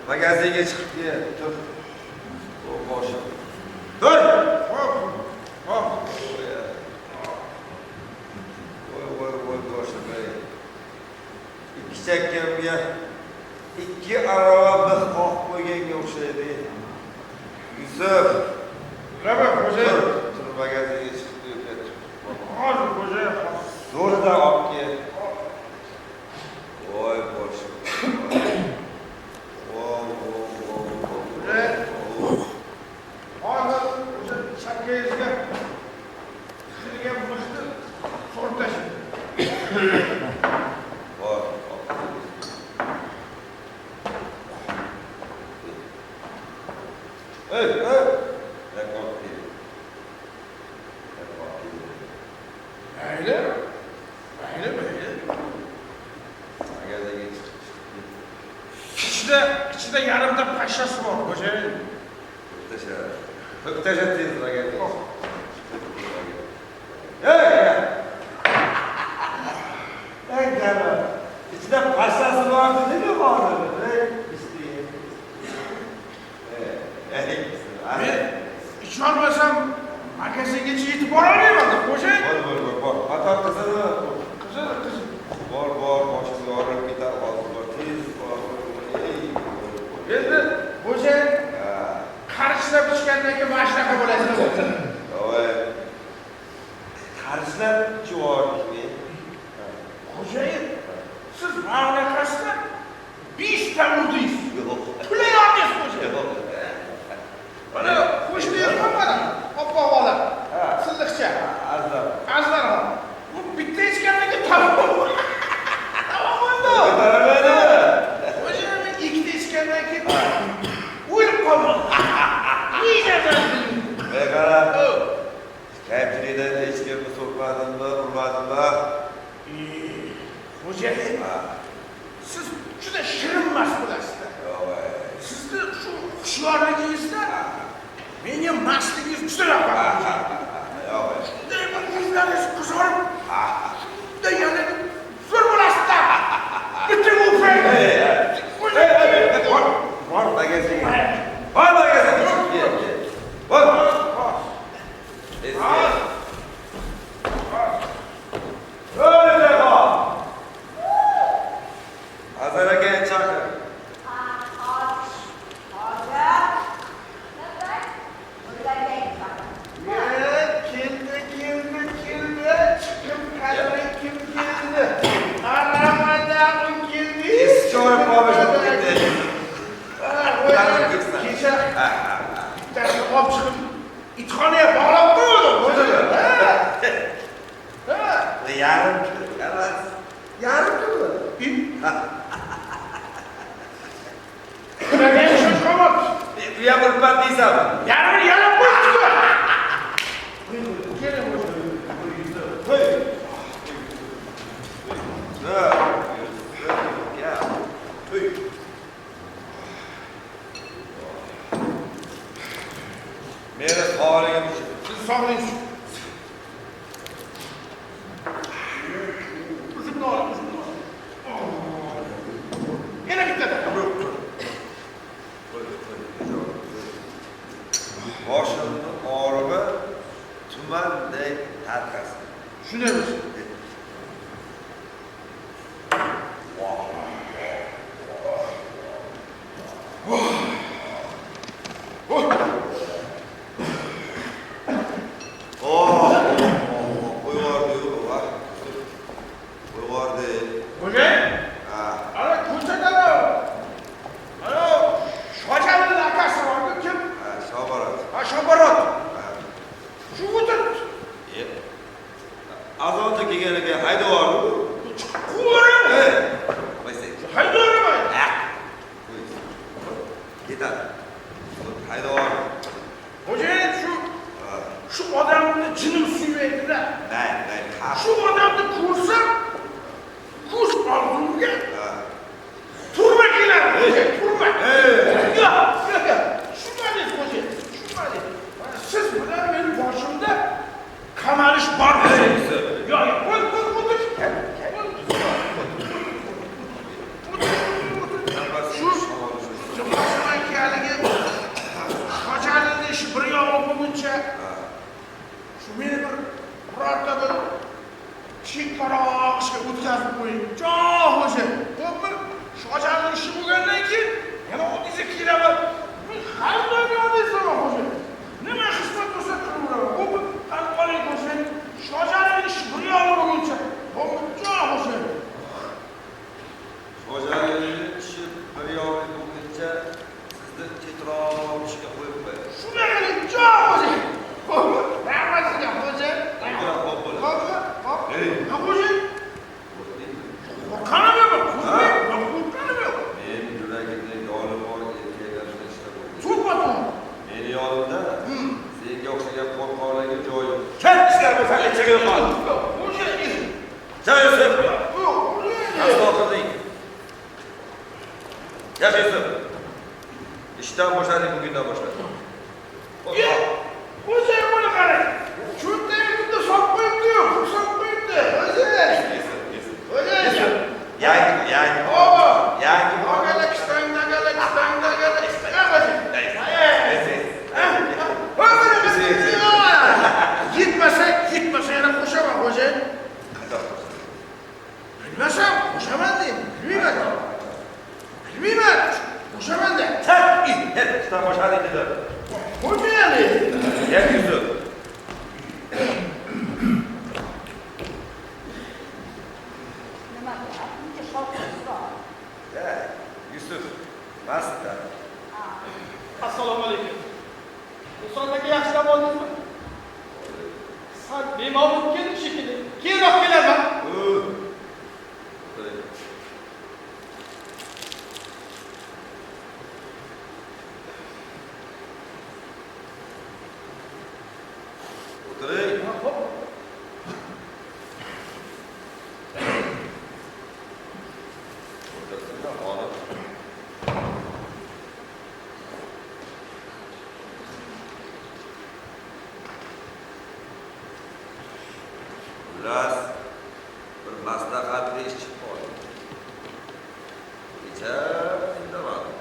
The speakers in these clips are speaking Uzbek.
Magazinga chiqib kel, tur. O boshim. Tur! Hop. Voy boshim ey. Ikki chakkamga ikki arava bir qoq qo'yganga o'xshaydi. Yusuf. Nima xo'jayin? Tur magazinga chiqib kel. Hozir xo'jayin. Zo'rida olib kel. Voy boshim. Shakkayizga sizga mixni so'rtashing. Bor. Ey. Rekord kel. Mayli. Magazinga chiqib. İçinde yarımda paşası var xo'jayin. To'xtasha tez magazinga. Ey! Gel. İçinde paşası vardı değil mi vardı? Men içolmasam magazingacha yetib borolmayman xo'jayin. Bor. Qator qizini. Qiziq. Bor, boshimga og'rib ketar hozir bor. Tez bor. Endi xo'jayin qarishlar bichgandan keyin mana shunaqa bo'ladi. Voy. Qarishlar chivorlikmi? Xo'jayin, siz mamlakatda 5 ta urdingiz. Yo'q. Pulay olmaysiz xo'jayin. Mana qo'shni yo'qmi mana? Oppoq bola. Silliqcha. Azlar. Bu bitta ichgandan keyin tamom bo'ldi. Xo'jayin, men ikkita ichgandan keyin o'lib qoldim. Qara. Kayfiyatda hech kimni so'kmadimmi, urmadimmi? Xo'jayin, siz juda shirin mast bo'lasizlar. Sizni shu hushyorligingizda menga mastligingiz juda yoqadi. Shunday bir yuzlaringiz qizarib, shunday yana zo'r bo'lasizlar. Bitta o'pay. Bor magazinga. Bor magazinga. Bor. Azar aka chaqir. Keldi. Chiqib qadri kim keldi? Aramada u keldi. Eski olib qolib ketdi. Kecha bittasi olib chiqib itxonaga bog'lab qo'ydim. Yarim kilo. Men shoshqamoqchi. Bu ham urpat deysanmi? Yarmini yalab qo'yibdi. Meni sog'ligim uchun. Siz sog'lig'ingiz uchun. Yana bittadan. Boshimni og'rig'i tumandek tarqasin. Shunday bo'lsin. bo'lguncha shu meni birorta bir chekkaroq ishga o'tkazib qo'ying. Jon xo'ja. Xo'pmi? Shojarning ishi bo'lgandan keyin yana oldingizga kelaman. Men har doim yoningizdaman xo'ja. Nima xizmat bo'lsa qilaveraman. Xo'pmi? Qani qoling xo'ja. Shojarning ishi bir yo'l bo'lguncha. Xo'pmi? Jon xo'ja. Xo'janing ishi bir yo'l bo'lguncha sizni ketroq ishga qo'yib qo'yadi. Shunday qiling, jon xo'ja. Xo'pmi? Rahmat sizga xo'ja. Xo'p bo'ladi. Xo'pmi? Xo'p. Ey. Xo'ja. Qo'rqqanim yo'q. Qo'rqqanim yo'q. Men yuragimda yoli bor erkaklarni ishlab qo'ydim. Cho'patmi? Meni yonimda senga o'xshagan qo'rqoqlarga joy yo'q. Sen ishlar bo'lsa ichiga qol. Xo'ja. Sen Yusuf. Yo'q, xo'ja. Astoqilding. Yap Yusuf. Ishdan boshladik bugundan boshlab. Xo'ja, buni qarang. Cho'ntagimda solib qo'yibdi-yu, pul solib qo'yibdi. Xo'ja. Xo'ja. Yangi. Yetmasa yana qo'shaman xo'ja. Bilmasam qo'shaman deyim. Bilmayman. Qo'shaman-da. Sen ishdan boshladik dedi. Xo'ja yani. Yap Yusuf. Yusuf, masda. Assalomu alaykum. Usmonbek yaxshilab oldingizmi? Sen bemavrid kelding shekilli. Keyinroq kelaman. O'tiring. O'tirsinlar, xonim. Xullas, bir maslahatli ish chiqib qoldi. Kecha indamadim.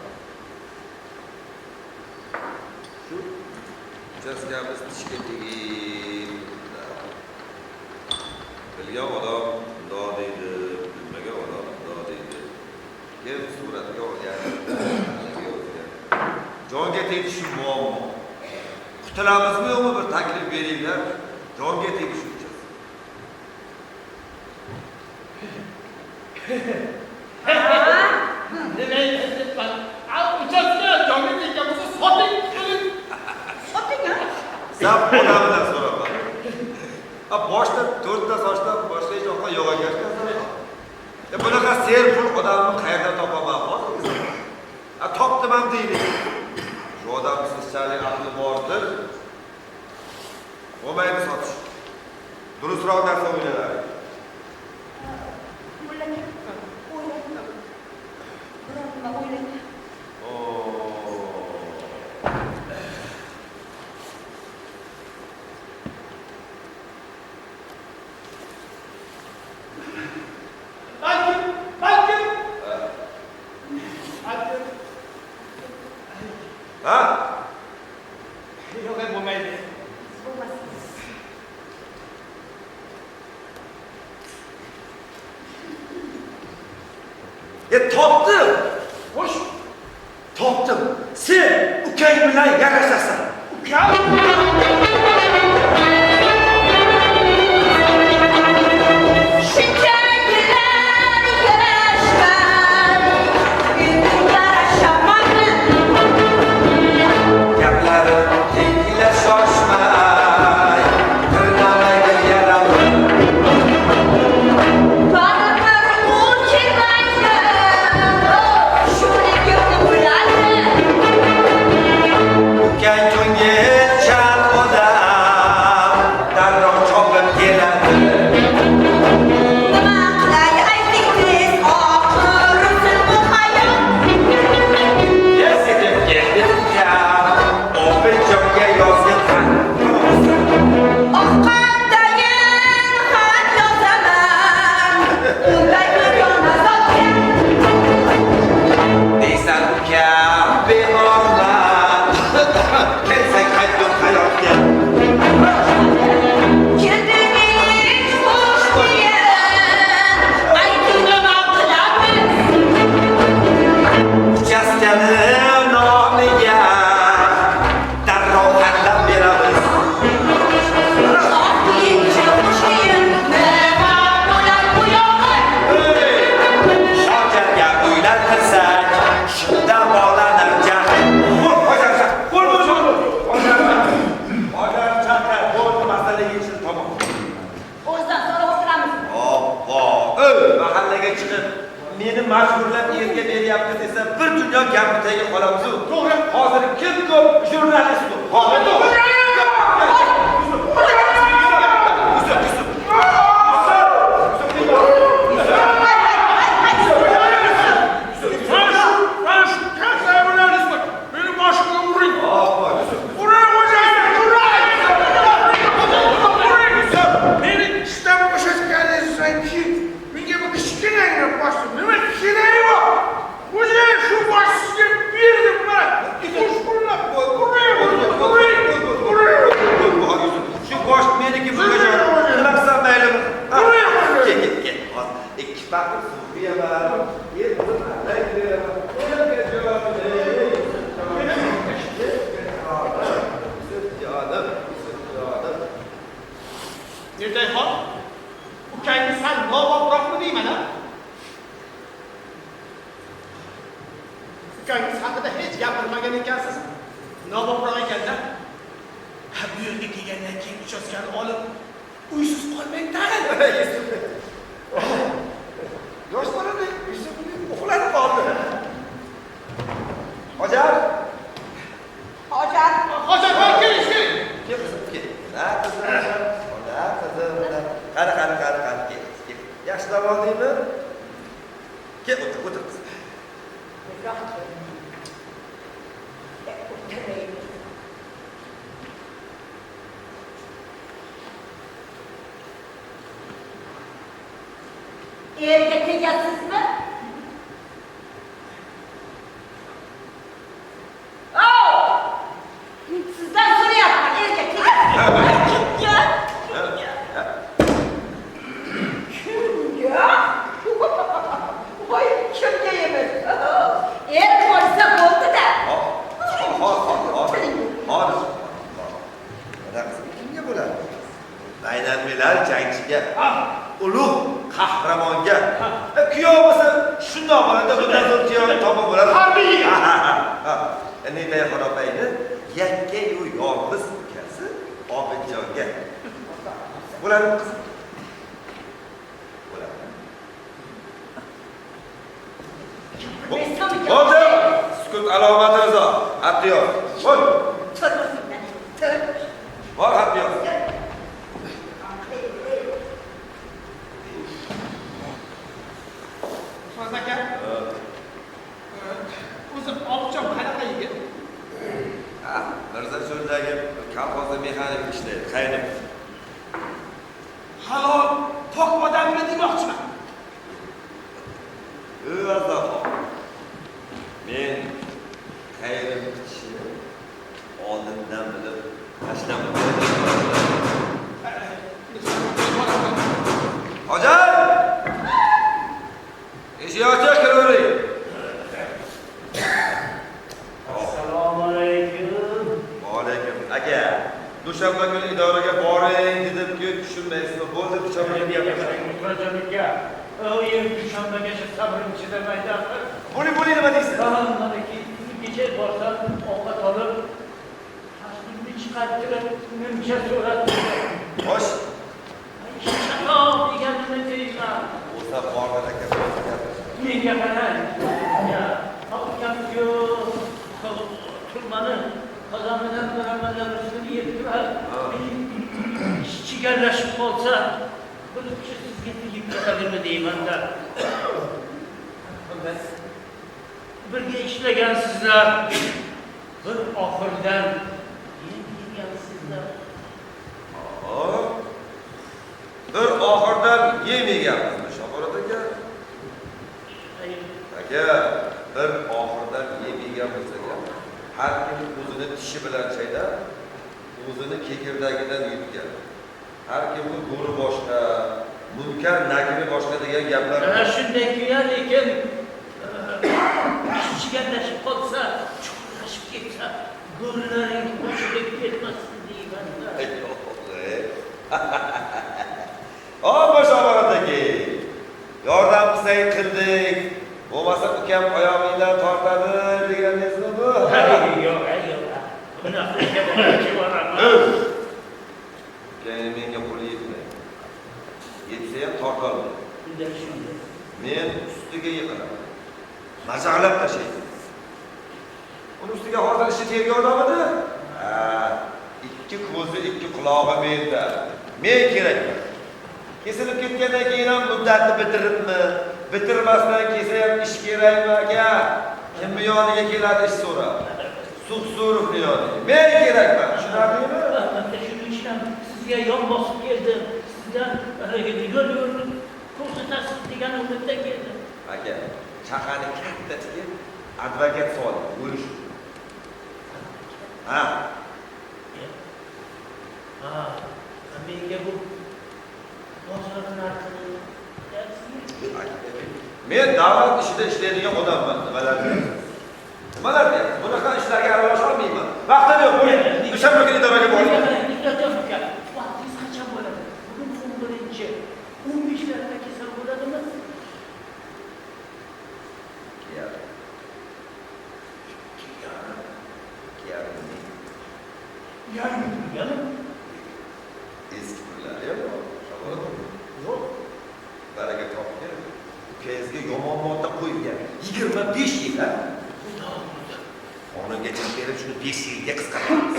Shu uchastkamiz tishga tegib bilgan odam bundoq deydi, bilmagan odam bundoq deydi. Keyin suratga olgan, jonga tegishi muammo. Qutulamizmi yo'qmi bir taklif beringlar, jonga tegishi uchun. Demayman. Uchastka jonga teggan bo'lsa soting qiling. Soting ha? Sen odamdan so'raman. Boshda 4 ta sochdan boshqa hech yoqqa yo'q ekan. Bunaqa serpul odamni qayerdan topaman hozir? Topdim ham deylik. Shu odam sizchalik aqli bordir. Bo'lmaydi sotish. Durustroq narsa o'ylanadi. Ha? Yo'q, bo'lmaydi. Rossiyaning nomiga darrov hatlab beramiz. Shojarga uylar qilsak, shunda bog'lanar jahl. Masalaga yechim tamom. O'zidan so'rab o'tiramiz. Mahallaga chiqib meni majburlab erga beryapti desa bir dunyo gapni tagiga qolamiz. To'g'ri. Hozir kim ko'p jurnalist Ertayxon, ukangni sal nobobroqmi deyman a? Ukangiz haqida hech gapirmagan ekansiz. Nobobroq ekanda. Bu yerga kelgandan keyin uchastkani olib, uysiz qolmang tag'in. yoshlarni uxlab qoldi. Hojar Keling. Kel qizim, kel. Qara, kel. Yaxshilab oldingmi? Kel, o'tir qizim. Erga tegasizmi? Sizdan so'rayapman, erga tegasizmi? Kimga? Voy, kimga emas? Er bo'lsa bo'ldi-da. Hozir. Kimga bo'ladi? Baynalmilar jangchiga, ulug' qahramonga. Kuyov bo'lsa shundoq bo'ladi, bundan so'ng kuyov topa bo'ladi. Harbiy. Endi xonopayni yakka-yu yolg'iz ukasi Obidjonga. Bo'ladi qiz. Bo'ldi. Sukut alomati rizo. Xatni yoz. Bo'l. Bor xatni yoz. Usmon aka. O'zi Obidjon qanaqa yigit? Mirza cho'ldagi kolxozda mexanik ishlaydi, qaynim. Halol, tok odammi demoqchiman. Azdaho. Men qaynim kishi oldindan bilib tashlamadim. Hojar! Eshik ochiq, kiravering. Assalomu alaykum. Alaykum. Aka, dushanba kuni idoraga boring dedim-ku, tushunmaysizmi? Bo'ldi, dushanbaga gaplashamiz. Muhtarjon aka, dushanbagacha sabrim chidamaydi axir. Bo'ling nima deysiz? Mana kecha borsam ovqat olib, tasbihni chiqartirib, nimcha so'radi. Xo'sh, Shaloq deganini deyman. o'sa borgan aka. Menga qarang. Hokimku turmani qozonidan bilaman ustini yeb turadi. Chigarlashib qolsa, bir kishi sizga tegib ketadimi deyman-da. Birga ishlagansizlar, bir oxirdan yemaysizlar. Bir oxirdan yemaganmiz, Shomurat aka. Aka, bir oxirdan yemagan bo'lsa, har kim o'zini tishi bilan chaynab, o'zini kekirdagidan yutgan. Har kimning go'ri boshqa, munkar nakiri boshqa degan gaplar. Shunday ku, lekin yanlışıp olsa, çoğulaşıp gitse, gururların hoşuna gitmesin deyim ben de. O boşamadaki. Yordam bize kıldık. Olmasa ukam ayağıyla tortadı deganizmi bu. Hayır, yok. Bunaqa gaplarga boraman. Keyin menga puli yetmaydi. Yetsa ham tortolmaydi. Bunday shunday. Men ustiga yiqilaman. Majaqlab tashlaydi. Uni ustiga hozir ishi terga odamidi? Ikki ko'zi, ikki qulog'i menda. Men kerakman. Kesilib ketgandan keyin ham muddatni bitiribmi? Bitirmasdan kelsa ham ish kerakmi aka? Kimni yoniga keladi ish so'rab? Suqsurovni yoniga. Men kerakman. Tushunarlimi? Mana shuning uchun ham sizga yon bosib keldim. Sizdan yo'l ko'rsatasiz degan umidda keldim. Aka, chaqani kattasiga advokat soldi, o'lish uchun. Menga bu bozor narxini Men davlat ishida ishlaydigan odamman, nimalar deyapsiz? Nimalar deyapsiz? Bunaqa ishlarga aralasha olmayman. Vaqtim yo'q, o'shanba kuni idoraga boring. Vaqtingiz qachon bo'ladi? Bugun 11-chi. 15larda kelsa bo'ladimi? Yarim. Eski pullar yo'q. Yo'q. Baraka topgan. Ukangizga yomon modda qo'ygan. 25 yil ha? Onungacha berib shuni 5 yilga qisqartiramiz.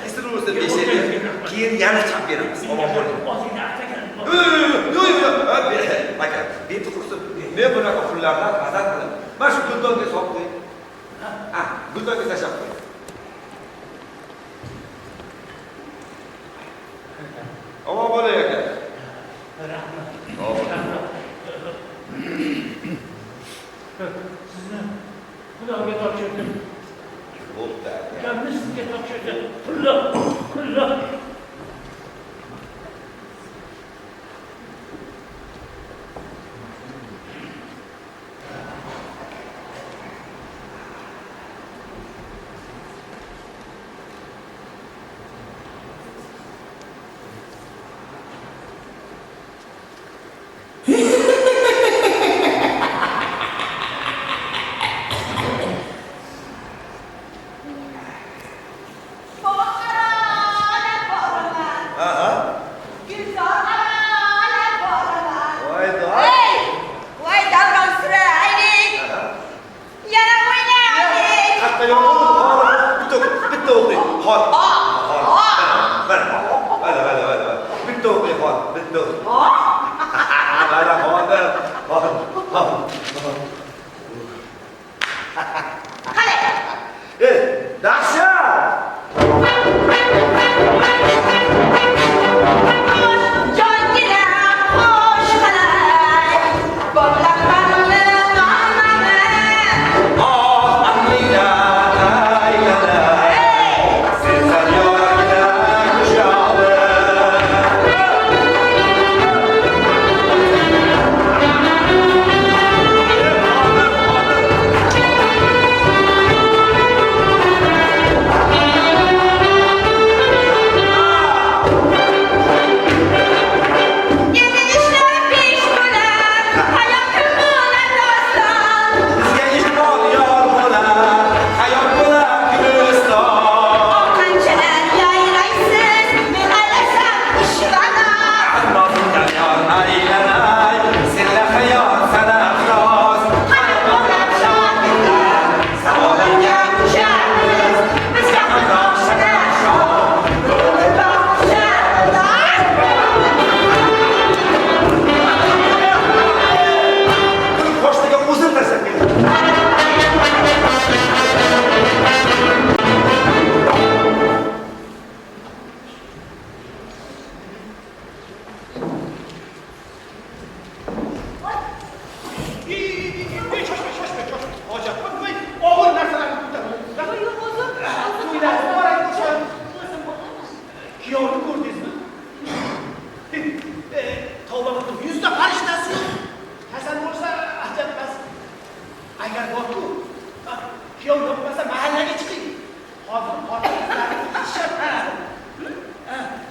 Kesilursa 5 yilga, keyin yana chap beramiz. Omon bo'ling. O'zingni atagan. Yo'q. Aka, beti qursin. Men bunaqa pullardan g'azab qilaman. Mana shu guldonga solib qo'ying. Guldonga tashlab qo'ying. Omon bo'ling aka. Rahmat. Sizni Xudoga topshirdim. Bo'pti aka. Ukamni sizga topshirdim. Pullar. Kuyov yo'qmasa mahallaga chiqing. Hozir xotinlarni ishlab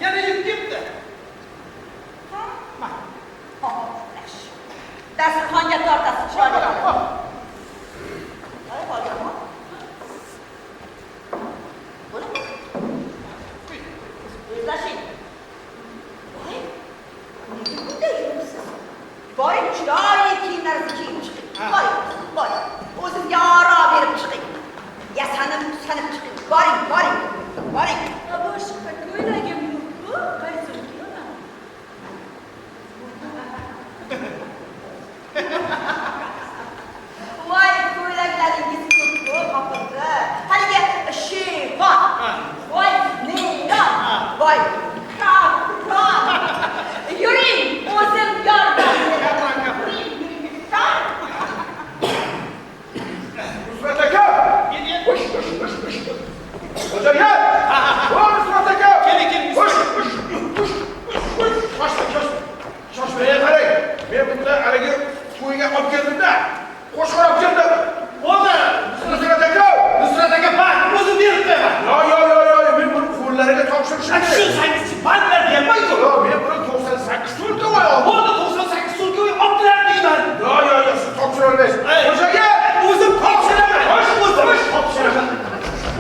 yana yetibdi. Dasturxonga tortasiz shogirdlar. Ay, hozirmi? Bo'ladi. O'zlashing. Voy, nega bunday yuribsiz? Boring, chiroyli kiyimlaringizni kiyib chiqing. Boring. O'zimga oro berib chiqing. Yasanib chiqing. Boring. Boshqa ko'ylagim yo'q-ku, qaysi kiyaman? Voy, ko'ylaklaringiz ko'p-ku, hopildi. Haligi shifon. Voy, neon. Voy, kapron. Yuring, o'zim yordam beraman. Nusrat aka! Qo'sh. Xo'jaga! Voy Nusrat aka! Keling. Qo'sh. Shoshma, qarang. Men bunda haligi to'yga olib keldim-da. Qo'shqor olib keldim. Bo'ldi. Nusrat aka! Bak, o'zim berib beraman. Yo, men buni qo'llariga topshirishim Shu kerak. 8 band bermaydi. Yo, men buni 98 so'mga qo'yaman. Bo'ldi, 98 so'mga oldilar deyman. Yo, siz topshira olmaysiz. Xo'jaga! O'zim topshiraman. Qo'sh. Topshiraman.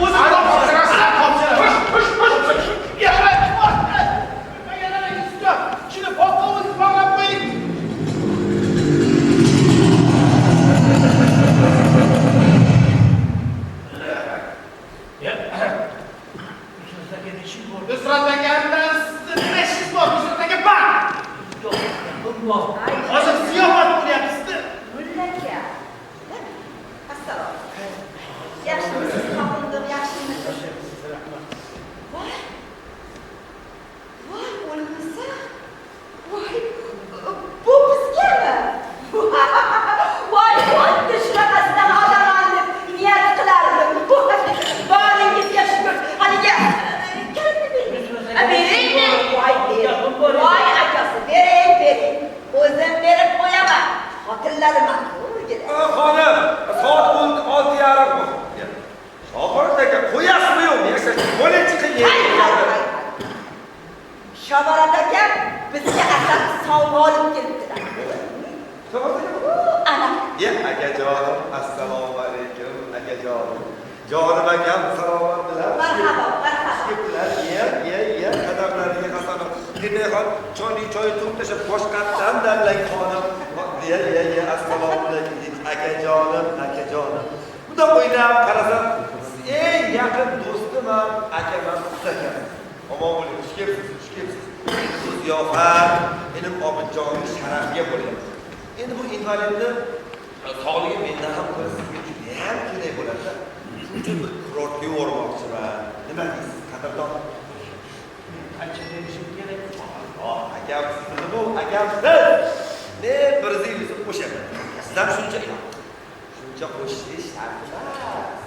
O'zim Ana topshiraman. topshirasiz. Qo'sh. Shuni polkovnik bog'lab qo'ying. Nusrat akamdan sizni nima ishingiz bor? Nusrat aka bor. Hozir ziyofat bo'lyapti. Mullaka. Assalomu alaykum. Yaxshimisiz, xotindim, yaxshimisiz? Voy, o'lmasa? Voy, bu bizgami? Voy, shunaqasidan olaman deb niyat qilardim. Boringizga shukur. Haligi bering. Voy, akasi, bering. O'zim berib qo'yaman. Xotinlariman. Xonim, soat 6:30 bo'ldi. Shogirt aka, qo'yasizmi yo'qmi? Yashash. Bo'ling chiqing. Shogirt aka bizga asal sovg'a olib kelibdilar. Ana. Akajonim, assalomu alaykum, akajonim. Jonim akam, salomlar bilan. Marhaba. Keptilar, ye, qadamlariga qasanib. Dedexon, choy to'p tashab boshqatdan damlang xonim. Ye, assalomu alaykum. Akajonim. Bunda o'ylab qarasam, eng yaqin do'stiman, akaman, akam. Omon bo'ling, xush kelibsiz. Bu ziyofat ilm Obidjonning sharafiga bo'lyapti. Endi bu invalidni sog'ligi mendan ham ko'ra sizga juda ham kerak bo'ladi. Shuning uchun bir kurortga yubormoqchiman. Nima deysiz, qadrdon? Qancha berishim kerak? Akam sizni bu, akam siz. Ne bir zingizni qo'shaman. Sizdan shuncha qo'shish shart emas.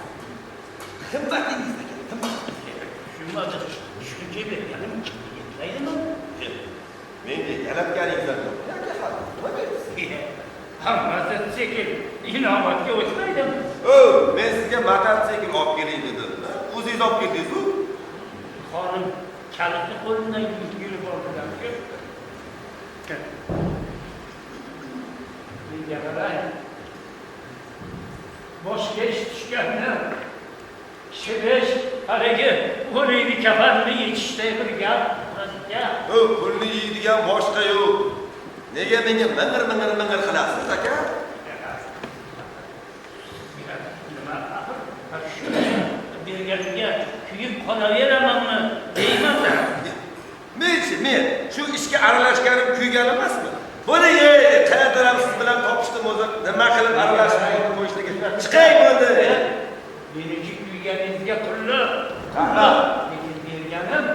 Qimmatingiz aka, qimmat. Shunday shuncha berganim yetmaydimi? Menga yalatganingizdan yo'q. Nima deysiz? Hammasi sekin inobatga o'tmaydimi? Men sizga mototsikl olib kelay dedim. O'zingiz olib keldingiz-ku. Xonim kalitni qo'limdan yurib oldilar-ku. Menga qarang. Boshga ish tushganda shirish haligi o'likni kafanini yechishday bir gap. Pulni yeydigan boshqa yo'q. Nega menga ming'ir qilasiz, aka? Nima? Shuni berganimga kuyib qolaveramanmi deyman-da. Men shu ishga aralashganim kuygan emasmi? Buni qayerdan ham siz bilan topishdim o'zi. Nima qilib aralashib qo'yishligi. Chiqay bo'ldi. Birinchi kuyganingizga pulni qara. Lekin berganim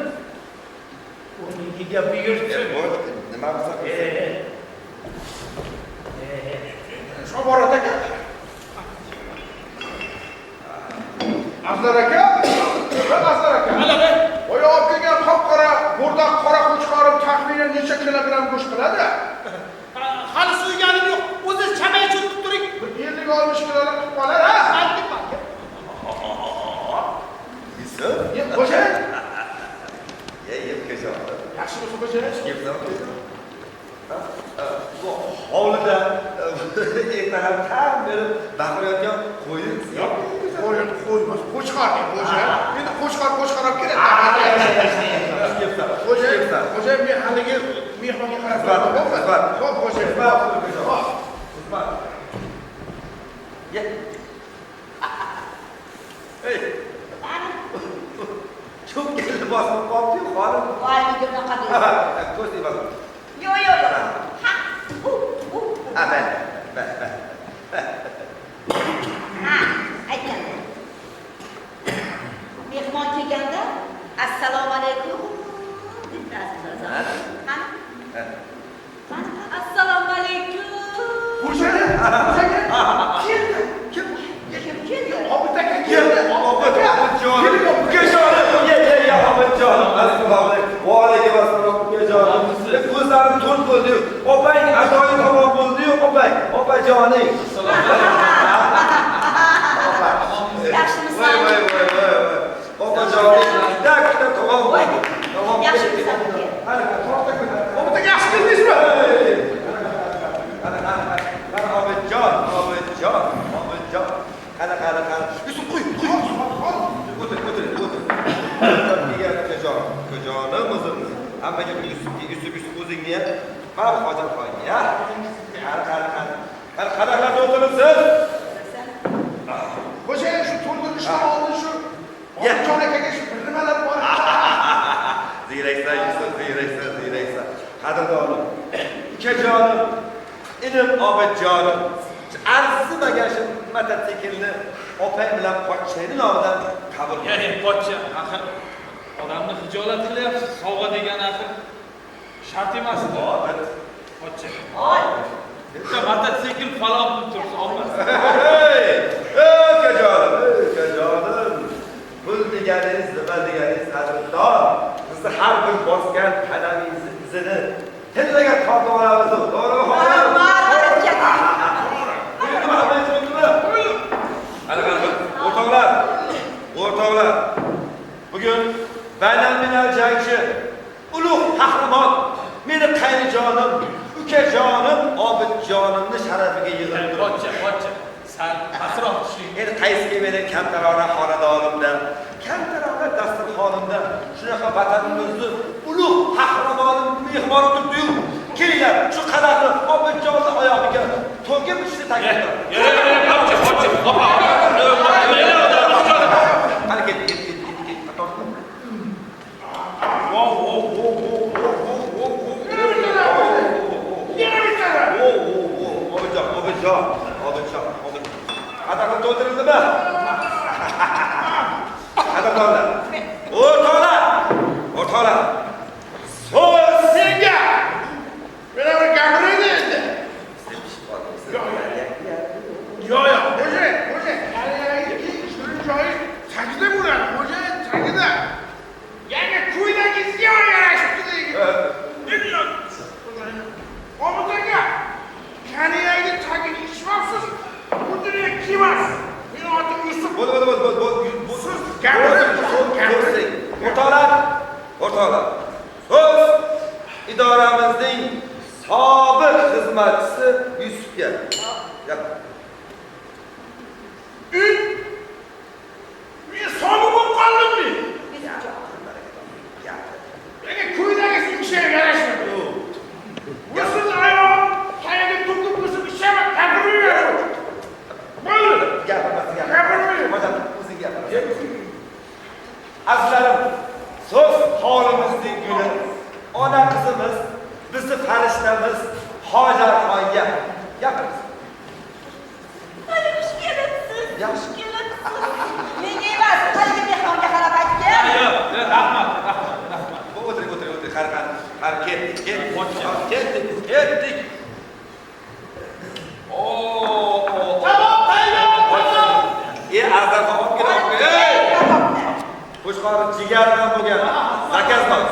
o'nikiga buyursin. Nima bo'lsa Shogirt aka. Azlar aka. Mana Voy olib kelgan qop-qora, bo'rdoq qora qo'chqorim taxminan necha kilogramm go'sht qiladi? hali so'yganim yo'q. O'zi chamay cho'kib turing. 50-60 kilolar qilib qolar, ha? Balki chaqirayotgan qo'yni Yo'q, qo'ymas, qo'chqor deb o'sha. Endi qo'chqor olib keladi. Xo'ja, men haligi mehmonga qarab Xizmat. Xo'p, xo'ja. Xizmat. Ye. Ey, çok keldi bosib qoldi-yu, xonim. Voy, bunaqa deydi. Ko'z deyman. Yo'q. Ha. Ha, ben. Ha, aytganda. Mehmon kelganda assalomu alaykum deb ta'ziyalasan. Ha? Assalomu alaykum. Xo'ja, keldi. Kim keldi? Obid aka keldi. Obid jonim. Ukajonim. Ye, Obidjonim. Assalomu va alaykum assalom ukajonim. Ko'zlarim to'rt bo'ldi-yu. Opang ajoyib tamom bo'ldi-yu, opang. Opajoning. Yaxshimisan? Voy. Opajoning. Dakta tamom bo'ldi. Tamom. Yaxshimisan? Obid aka yaxshi keldingizmi? Qara Obidjon. Qara. Yusuf qo'y. O'tir. Ukajonim o'zimni. Hammaga Yusuf o'zingni ham. Mana hojaxonga, ya. Qara o'tiribsiz. Xo'ja, shu to'ldirishdan oldin shu Obidjon akaga shu nimalar bor? Ziyraksan Yusuf, ziyraksan. Qadrdonim, ukajonim, inim Obidjonim. Arzimagan shu mototsiklni opang bilan pochchani nomidan qabul qil. Pochcha, axir odamni hijolat qilyapsiz. Sovg'a degan axir shart emas-ku. Pochcha. Bitta mototsikl falon pul tursa olmas. Ukajonim. Pul deganingiz nima deganingiz qadrdon. Bizni har bir bosgan qadamingizni izini tillaga tortib olamiz. To'g'rimi? O'rtoqlar, bugun baynalminal jangchi, ulug' qahramon, meni qaynijonim, ukajonim Obidjonimni sharafiga yig'ilib turibdi. Pochcha. San pastroq tushing. Endi qaysiga meni kamtarona xonadonimda, kamtarona dasturxonimda shunaqa vatanimizni ulug' qahramonim mehmon turibdi-yu. Kelinglar, shu qadarni Obidjonni oyog'iga to'g'ri bitishni taklif qilaman. Qani ket. Obidjon. Qadaqqa to'ldirildimi? Qadaqlar. O'rtoqlar. So'z senga. Mena bir gapiraydi endi. Yo'q. Xo'ja, haligi shuni joyi tagida bo'ladi. Xo'ja, tagida. Yangi ko'ylagingizga yarashibdi deydi. Obid aka, kaniyangni tagini ichmabsiz. Bu dunyo kiymas. Meni otim Yusuf. Bo'ldi. Siz gapiring. O'rtoqlar. So'z idoramizning sobiq xizmatchisi Yusufga. Men so'ng'i bo'lib qoldimmi? Menga ko'ylagingiz ishga yarashmadi. Siz ayol qayerga turtib o'sib ishlama, gapirmayman. Bo'ldi. Gapirmayman. O'zing gapir. Azizlarim, so'z holimizning guli, ona qizimiz, bizni farishtamiz Hojarxonga gapiramiz. Xush kelibsiz. Yaxshi. Menga emas, haligi mehmonga qarab aytgan. Yo'q, rahmat. O'tir. Qara ketdik. Azarxon olib kelib. Qo'shqorin jigardan bo'lgan. Zakazdan.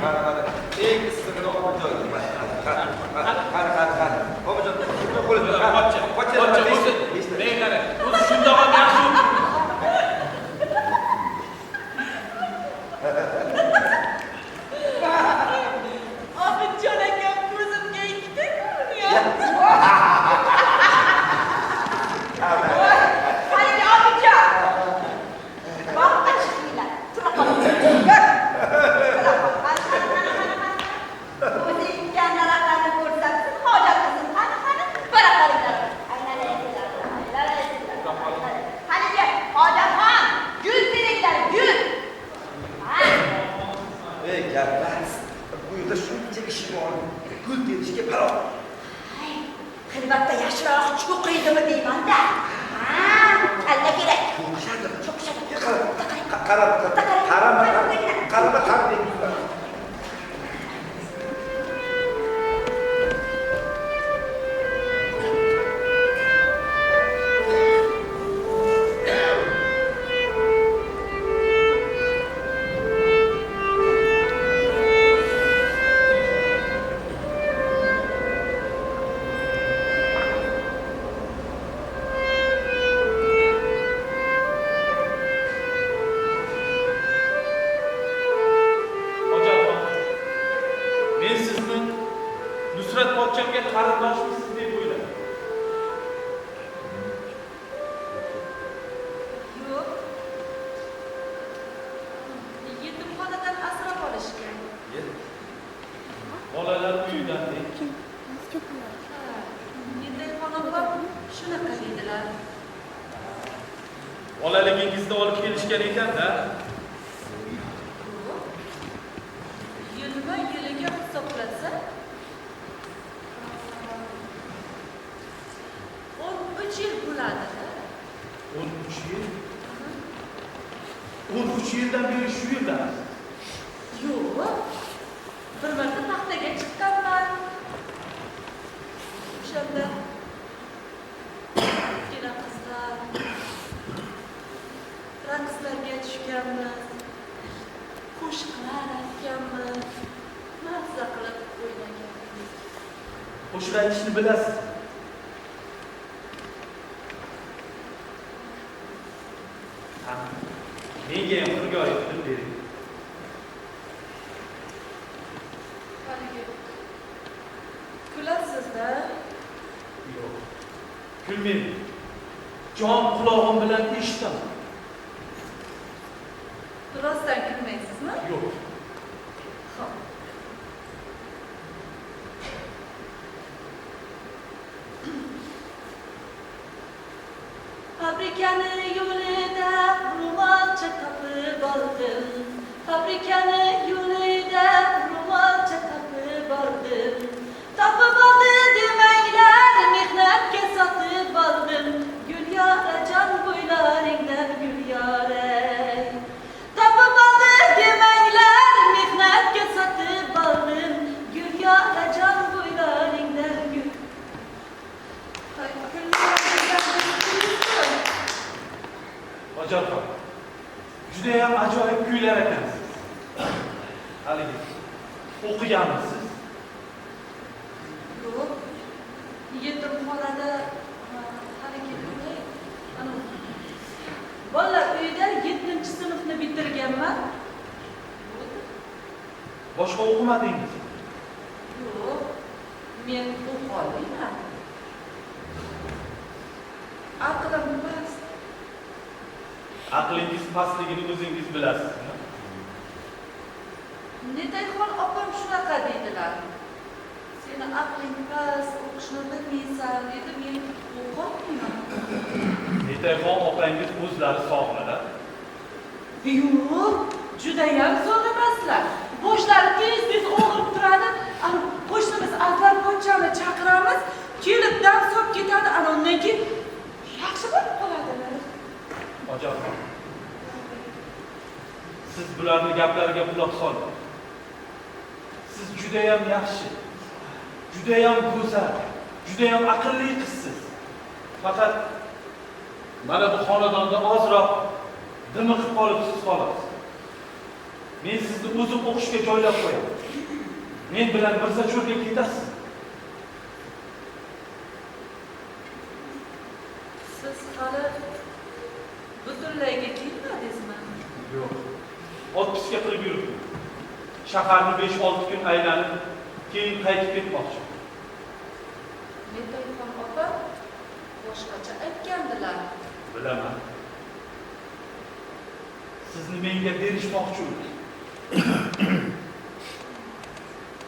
Qara. Eng issiqni Obidjon. Qara. Obidjon, pochcha. Men qara. O'zi shundoq ham yaxshi. Obidjon aka ko'zimga ikkita ko'rinyapti. Bolaligingizda olib kelishgan ekan-da. Yilma yiliga hisoblasa 13 yil bo'ladi-da. 13 yil. 13 yildan beri shu yerda. Yo'q. Bir marta taxtaga chiqqanman. O'shanda ikkala qizlar raqslarga tushganmiz. Qo'shiqlar aytganmiz. Mazza qilib o'ynaganmiz. Qo'shiq aytishni bilasiz. Ha. Menga ham xirgoyi qilib bering. Haligi kulasizda. Yo'q. Kulmayman. Jon qulog'im bilan eshitaman. Rostdan kulmaysizmi? Yo'q. Xo'p. Fabrikani yo'lida ro'molcha topib oldim. Fabrikani yo'lida ro'molcha topib oldim. Topib oldi demanglar, mehnatga sotib oldim. Gulyora jon bo'ylaringdan Gulyora. Topib oldi demanglar, mehnatga sotib oldim. Gulyora jon bo'ylaringdan Gul. Ojaxon. Juda ham ajoyib kuylar ekansiz. Haligi o'qiganmisiz? Yo'q. Yetimxonada haligi bunday bolalar uyida 7-sinfni bitirganman. Boshqa o'qimadingiz? Yo'q. Men o'qolmayman. Aqlim past. Aqlingiz pastligini o'zingiz bilasizmi? Netayxon opam shunaqa deydilar. Seni aqling past, o'qishni bilmaysan dedi. Men o'qolmayman. Netayxon opangiz o'zlari sog'milar? Yo'q, judayam zo'r emaslar. Boshlari tez-tez og'rib turadi. Qo'shnimiz Akbar pochchani chaqiramiz, kelib dam solib ketadi. Undan keyin yaxshi bo'lib qoladilar. Ojaxon. Siz bularning gaplariga quloq soling. Siz juda ham yaxshi, juda ham go'zal, juda ham aqlli qizsiz. Faqat mana bu xonadonda ozroq dimiqib qolibsiz xolos. Men sizni o'zim o'qishga joylab qo'yaman. Men bilan Mirzacho'rga ketasiz. Siz hali butunlayga kelmadingizmi? Yo'q. Otpuska qilib yuribman. Shaharni 5-6 kun aylanib, keyin qaytib ketmoqchi. Netayxon opa boshqacha aytgandilar. Bilaman. Sizni menga berishmoqchi ular.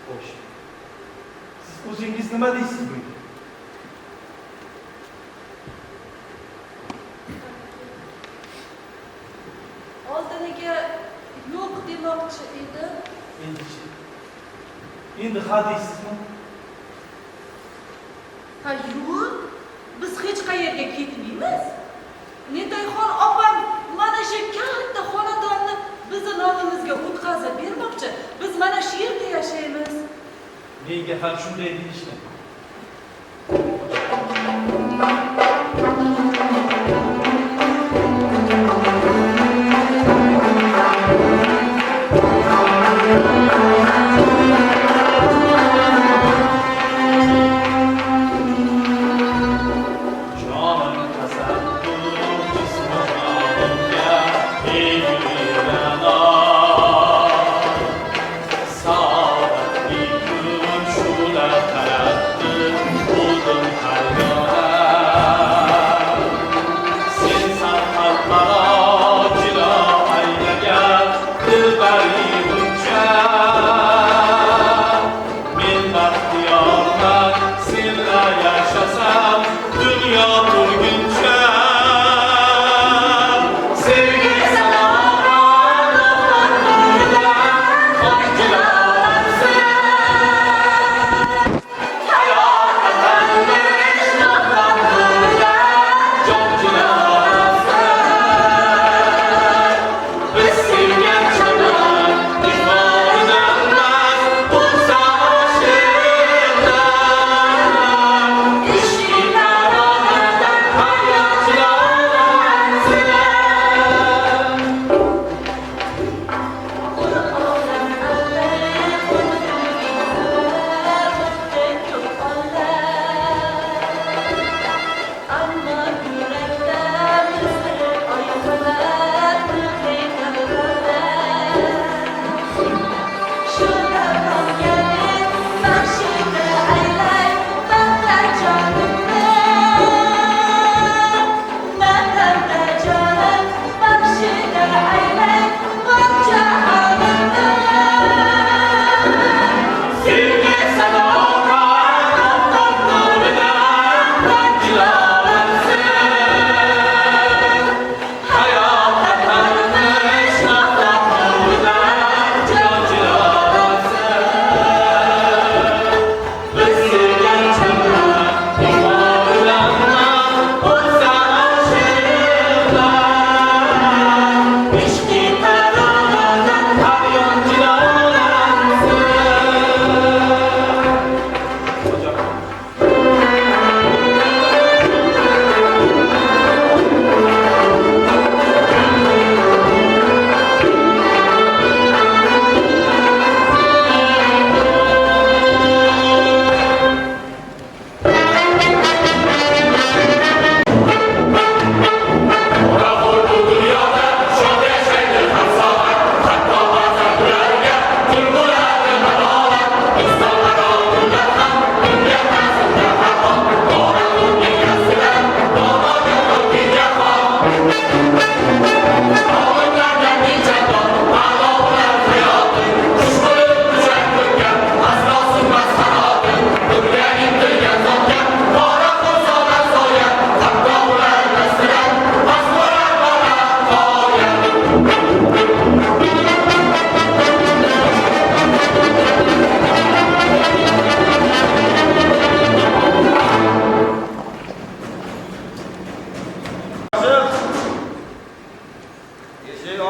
Xo'sh. Siz o'zingiz nima deysiz bunga? Oldiniga yo'q demoqchi edi. Endi ha deysizmi? Ha yo'q, biz hech qayerga ketmaymiz. Netayxon opam mana shu katta xonadonni bizni nomimizga o'tkazib bermoqchi. Biz mana shu yerda yashaymiz. Menga ham shunday deyishdi. Sağ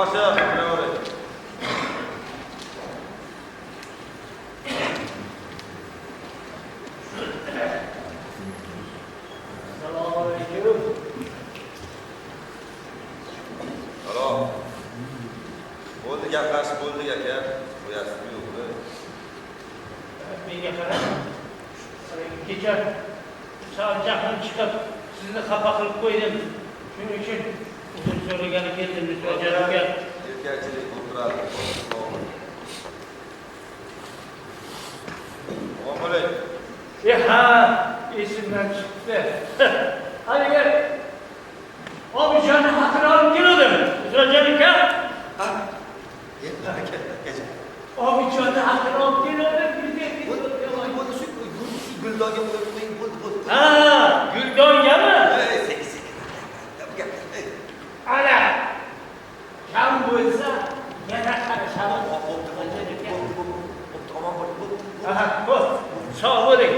oshiq, bilaveray. Assalomu alaykum. Salom. Bo'ldi gaplashib bo'ldik aka. Qo'yasizmi yo'qmi? Menga qarang. Kecha sal jahlim chiqib, sizni xafa qilib qo'ydim. Shuning uchun uzr so'ragani keldim, Mirzojalga. Erkakchilik o'tiradi. Omonlik. Ha, esimdan chiqdi. Haligi Obijonni haqini olib keldim, Mirzojalga. Obijonni haqini olib keldim. Guldonga qo'ying, bo'ldi. Ha, Guldongami? Ana, kam bo'lsa, yana qarashamiz. Aha, xo'p, sog' bo'ling.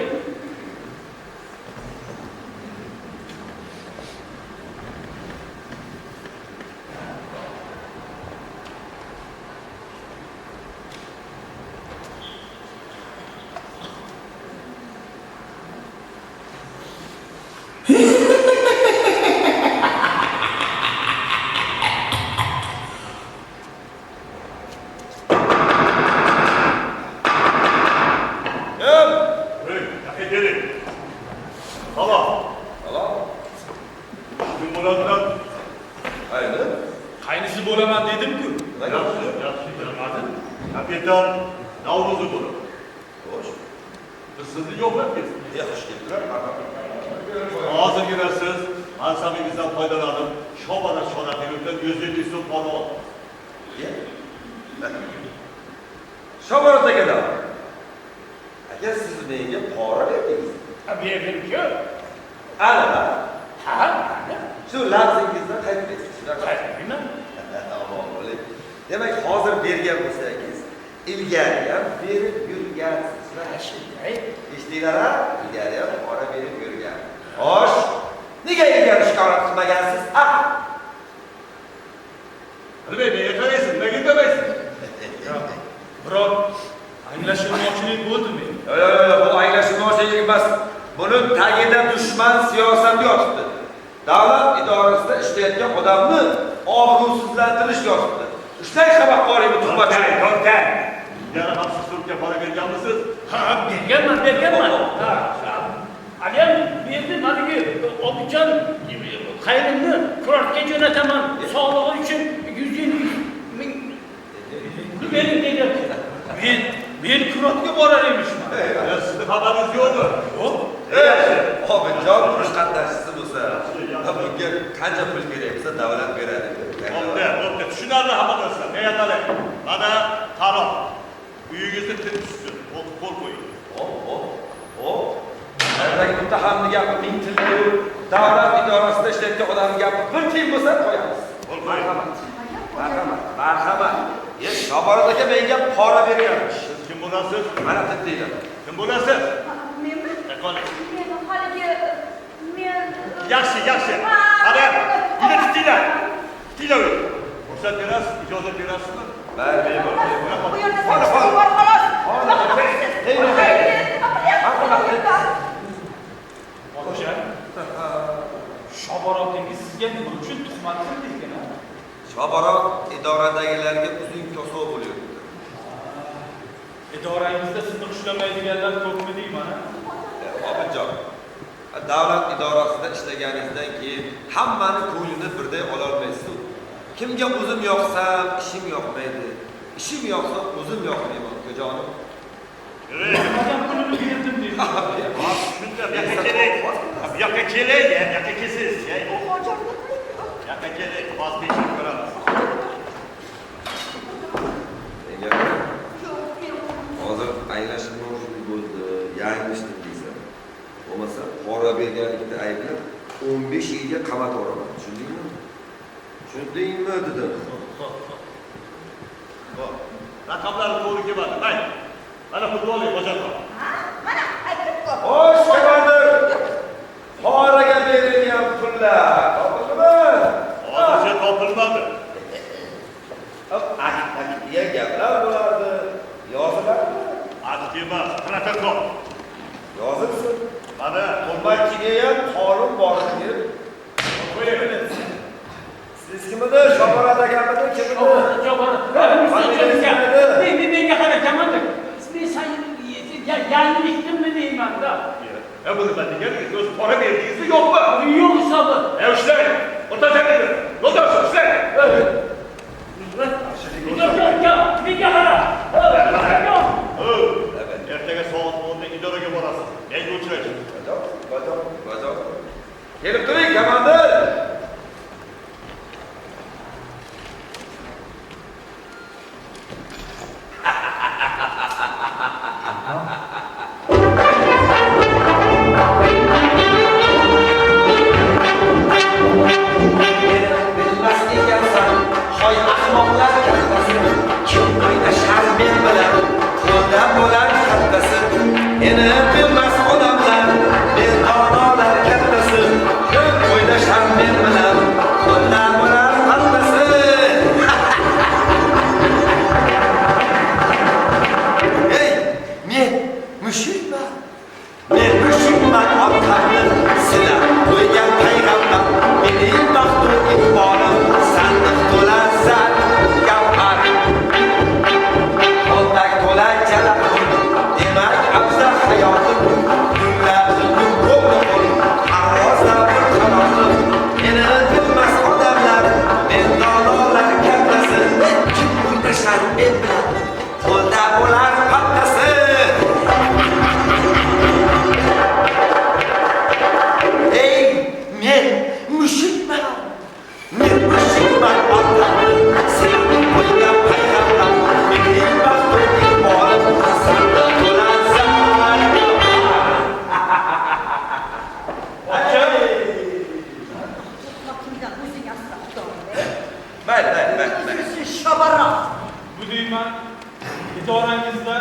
Qaynisi bo'laman dedim-ku. Yaxshi bilmadim. Kapitan Navruz'u bo'lib. Xo'sh. Biz sizni yo'qlab ketdik. Yaxshi keldilar, marhamat. Hozirgina siz mansabingizdan foydalanib, Shobara Shoraxiyevdan 150 so'm pora oldik. Shobarat akalar. Aka siz menga pora berdingiz. Berdim-ku. Ana, Ha, shu labzingizdan qaytmaysiz. qaytmayman. Omon bo'ling. Demak, hozir bergan bo'lsangiz, ilgari ham berib yurgansiz. Shunday. Eshitdinglar-a? Ilgari ham pora berib yurgan. Xo'sh, nega ilgari shikoyat qilmagansiz? Bilmayman, yaqaraysiz, nega indamaysiz? Biroq anglashilmovchilik bo'ldimi? Yo'q, bu anglashilmovchilik emas. Buni tagida dushman siyosati yotibdi. Davlat idorasida ishlayotgan odamni obro'sizlantirish yotibdi. Ishlay xabar qo'ying, To'xtang. Yana ham siz turibga pora berganmisiz? Ha, berganman. Ha. Aliyam berdim, haligi Obidjon qayrimni kurortga jo'nataman. Sog'lig'i uchun 150 ming bering dedi. Men kurortga borar emishman. Sizni xabaringiz yo'qmi? Yo'q. Obidjon urush qatnashchisi bo'lsa, bunga qancha pul kerak bo'lsa davlat beradi. Bo'pti. Tushunarli xabarlar. Niyatlar. Mana qaror. Uyingizni tinch tutsin. Qo'l qo'ying. Hop. Davlat muttahamni gapi ming tilda davlat idorasida ishlayotgan odamning gapi bir tiyin bo'lsa qo'yamiz. Qo'l qo'ying. Marhamat. Shobarat aka menga pora berganmish. Siz kim bo'lasiz? Mana tintiylar. Kim bo'lasiz? Menmi? Yaqol. Men haligi men Yaxshi. Qara, uyda tutinglar. Tutinglar. Ruxsat berasiz, ijozat berasizmi? Mayli. bu yerda sakkiz bor xolos. O'sha Shobarotingiz sizga nima uchun tuhmat qildi ekan? Shobarat idoradagilarga uzun kosov bo'lyapti. Idorangizda sizni xushlamaydiganlar ko'pmi deyman? Obidjon, davlat idorasida ishlaganingizdan keyin hammani ko'nglini birday ola olmaysiz. Kimga o'zim yoqsam, ishim yoqmaydi. Ishim yoqsa, o'zim yoqmayman, ukajonim. Nimadan pulini berdim deydi. Shunda bu yoqqa kelsiz. Yoqqa keling, vos kechib ko'ramiz. Hozir anglashilmovchilik bo'ldi, yanglishdim deysan. Bo'lmasa, pora berganlikda ayblab 15 yilga qamat olaman. Tushundingmi? Tushundingmi dedim. Raqamlar to'g'ri kelmadi. Mayli. Mana pulni oling, hojaton. Mana aytib qo'y. Xo'sh, komandir. Poraga berilgan pullar topildimi? Hozircha topilmadi. emas, protokol. Yozilsin. Mana, Hurmatchiga ham qonun borligi. qo'yaver. Siz kimidi? Shomurat akamidi? Kimidi? Menga qarakaman. Men yangilikdimmi deymanda. Buni nima deganingiz? O'zi pora berdingizmi yo'qmi? Yo'q hisobi. Ishlang. O'rtachaga. Yo'ldosh, ishlang. Menga qara. Ertaga soat 10 da idoraga borasiz. Menga uchraysiz. Bajo. Kelib turing, komandir. Bu deyman, idorangizda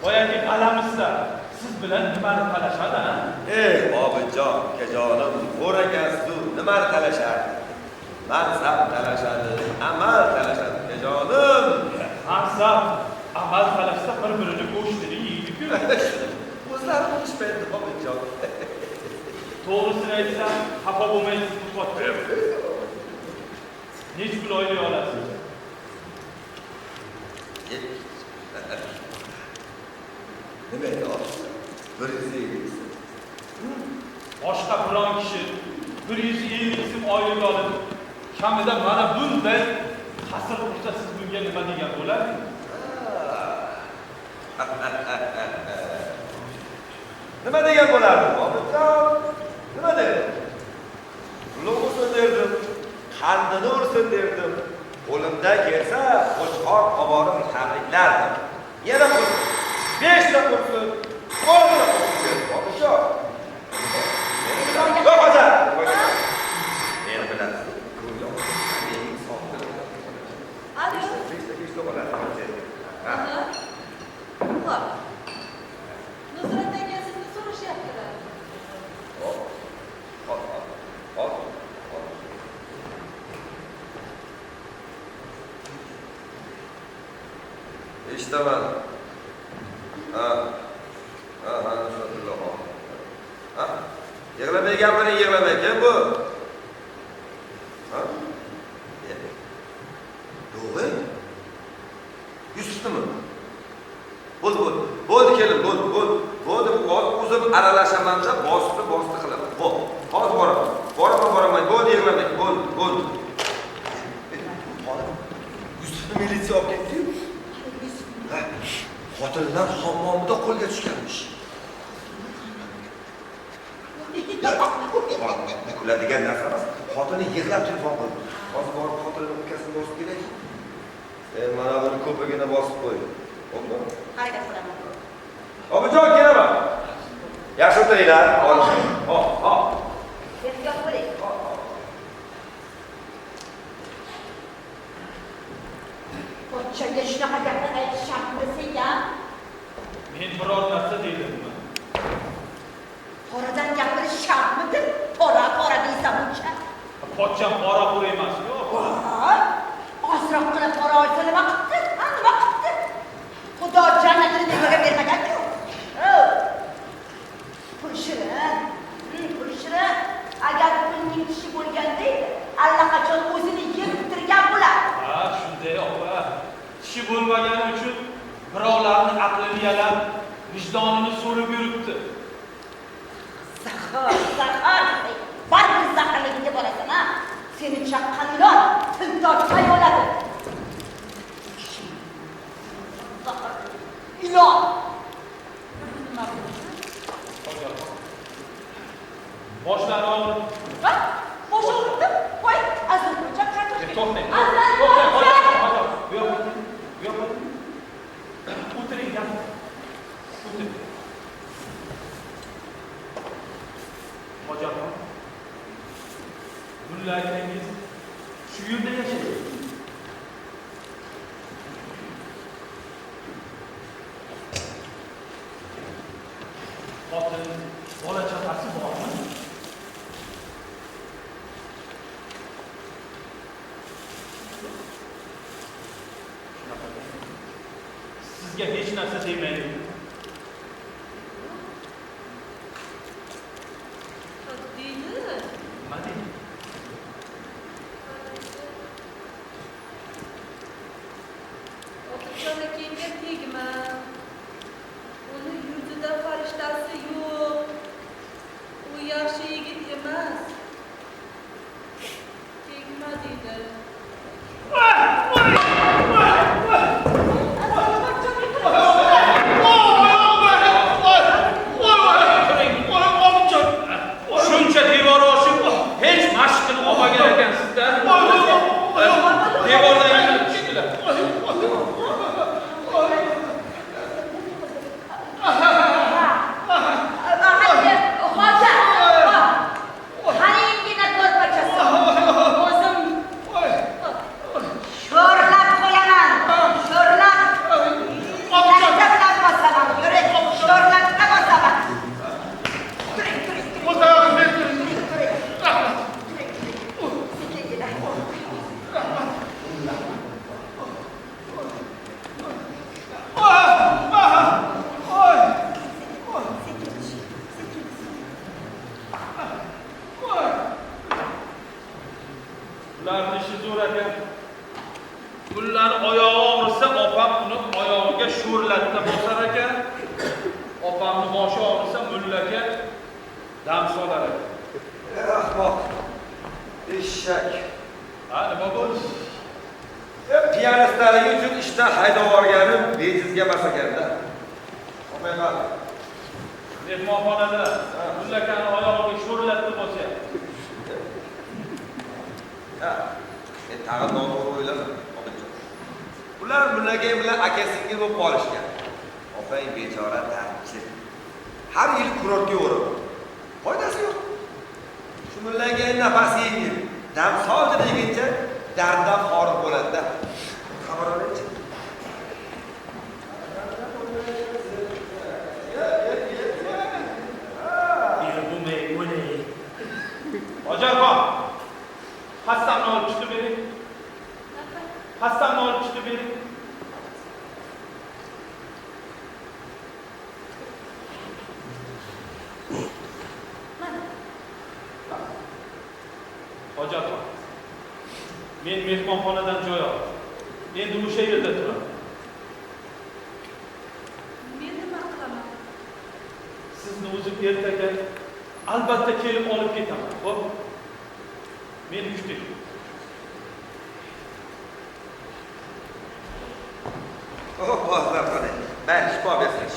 boyagi qalamizda siz bilan nimani talashadi, ha? Obidjon, akajonim, qo'ragasiz, nimani talashadi? Mansab talashadi, amal talashadi, akajonim. Mansab, amal talashsa bir-birini go'shtini yeydi-ku. O'zlari bilishmaydi, Obidjon. To'g'risini aytsam, xafa bo'lmaysiz bu pochcha. Necha pul oylay olasiz? Nima aytyapsiz? 150 Boshqa biron kishi 150 so'm oylik olib, kamida mana bunday qasr qursa siz bunga nima degan bo'ladi? Nima degan bo'lardi? Obidjon, nima dedi? Pulni ursin derdim, qandini ursin derdim. Qo'limdan kelsa, qo'shqoq oborim tabriklardim. Yana qursin, 5 ta qursin, 10 ta qursin. Obidjon. Yo'q, hozir. Meni bilasiz. Go'yo mening sog'ligim. Alo. 5 ta bo'ladi. Xo'p. Nusrat aka sizni so'rashyaptilar. Eshitaman. Nusratulloh. Yig'lamay gapiring, yig'lamay. Kim bu? To'g'ri. Yusufmi? Bo'ldi kelin, bo'ldi. O'zim aralashamanda bosdi qilaman. Xo'p, hozir boraman. Boraman. Bo'ldi, yig'lamay. Bo'ldi. Yusufni militsiya olib ketdi-yu. Xotinidan hammomida qo'lga tushganmish. Kuladigan narsa emas. Xotini yig'lab telefon qildi. Hozir borib xotinini o'pkasini bosib kerak. Mana buni ko'pigini bosib qo'y. Xo'pmi? Harakat qilaman. Obidjon, kelaman. Yaxshi o'tiringlar. Hop. Ehtiyot bo'ling. Pochchaga shunaqa gapni aytish shartmi senga? Men biror narsa deyapman. Qoradan gapirish shartmidi? Qora deysan buncha. Pochcham qora emas-ku. Ozroq qilib qora olsa nima qildi? Xudo jannatini nimaga bermagan-ku? qonini yalab, vijdonini so'rib yuribdi. Zahar. Baribir zaharligingga borasan, ha? Seni chaqqan ilon, tildosh hayoladi. Ilon. Boshlari og'rib. Ha? Bosh og'ribdi? Voy, Azizxoncha qattiq. To'xtang. Azizxon. Bu yoqqa. O'tiring, gap. O'tiring. Hojijon. Mulla akangiz shu yerda yashaydi. Xotin, bola chaqasi bormi? Sizga hech narsa demaydi. Deydi. Nima deydi? Otajon akangga tegma. Uni yuzida farishtasi yo'q. U yaxshi yigit emas. Tegma deydi. Shuncha devor oshib, hech mashqini olmagan ekansizda. Devordan yana tushdilar. Qaniyingina ko'rpachasi. O'zim sho'rlab qo'yaman. Sho'rlab. Latta bilan bosaman. Yuring, sho'rlabda bosaman. Turing. Ularning ishi zo'r ekan. Ularning oyog'i og'risa, opam uni oyog'iga sho'rlatda bosar ekan. Opamning boshi og'risa, mullaga dam solar ekan. Ahmoq. Eshak. Ha, nima bo'ldi? Pianistlari uchun ishdan haydab yuborganim bejizga emas ekanda. Opayman. Mehmonxonada mullakani oyog'iga sho'rlatda bosyapti. Tag'in noto'g'ri o'ylama. Ular mullagay bilan aka-singil bo'lib qolishgan. Opang bechora dardchi. Har yil kurortga o'rib. Foydasi yo'q. Shu mullagay nafasi yengil. Dam soldi deguncha darddan forig' bo'ladi-da. Xabar oling-chi. Hojijon, hassamni olib chiqib bering. Hassamni olib chiqib bering. Hojijon, men mehmonxonadan joy oldim. Endi o'sha yerda turaman. Men nima qilaman? Sizni o'zim ertaga albatta kelib olib ketaman. Xo'p? Meni kuting. Bozlar qani. Ben shifo bersin.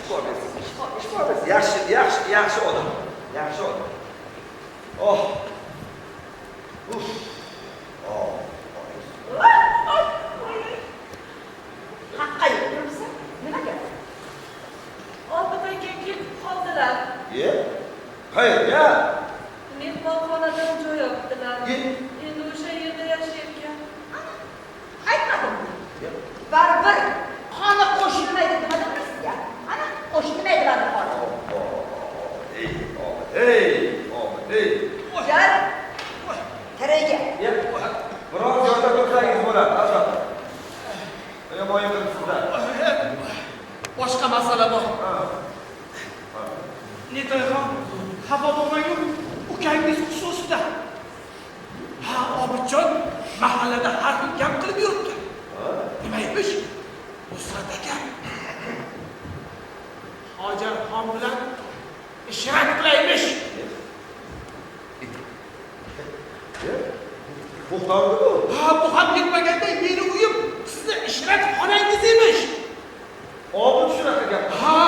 Yaxshi odam. Yaxshi odam. Oh. Uf. Oh. Haqqa yuribsan? Nima gap? Otadan kelib qoldilar. Qayerga? Mehmonxonadan joy oldilar. Git. Endi o'sha yerda yashayotgan. Aytmadimmi? Baribir qoni qo'shilmaydi demadimmi sizga? Ana, qo'shilmaydi baribir qoni. Ey. Jar. Tiriga. Biroz yordam bersangiz bo'ladi, albatta. Yomon qilibsizlar. Boshqa masala bor. Netoyxon, xafa bo'lmang-ku. Ukangiz xususida. Ha, Obidjon mahallada har xil gap qilib yuribdi. Nima emish? Nusrat aka. Jahon bilan ishrat qilaymish. To'xtavdi bu. Ha, bu ham ketmaganda meni uyim sizni ishrat xonangiz emish. Oldin shunaqa gap. Ha,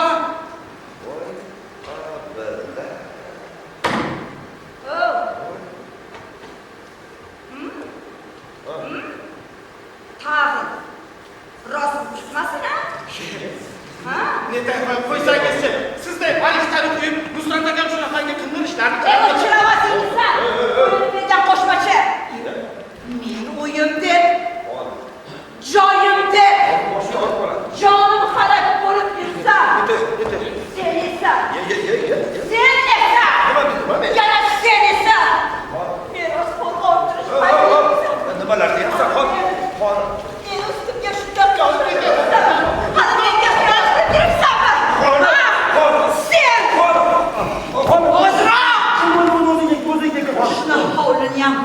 Tag'in. Rost chiqmasin ha? Ha? neta qo'ysangiz-chi. Sizday baliqchani qo'yib, Nusrat akam shunaqangi qilgan ishlarni Ey, chiravasingizlar. O'yinimdan qo'shmachi. Men o'yim deb, joyim deb, Boshga olib qoladi. jonim halak bo'lib yursa, sen esa, sen esa, yana sen esa, merosxo'r o'ldirishmaysan. Nimalar deyapsan? Xonim. Meni ustimga shunday qilib hali menga xiyonat qilib turibsanmi? Sen! Ozroq! Shuni hovliniyam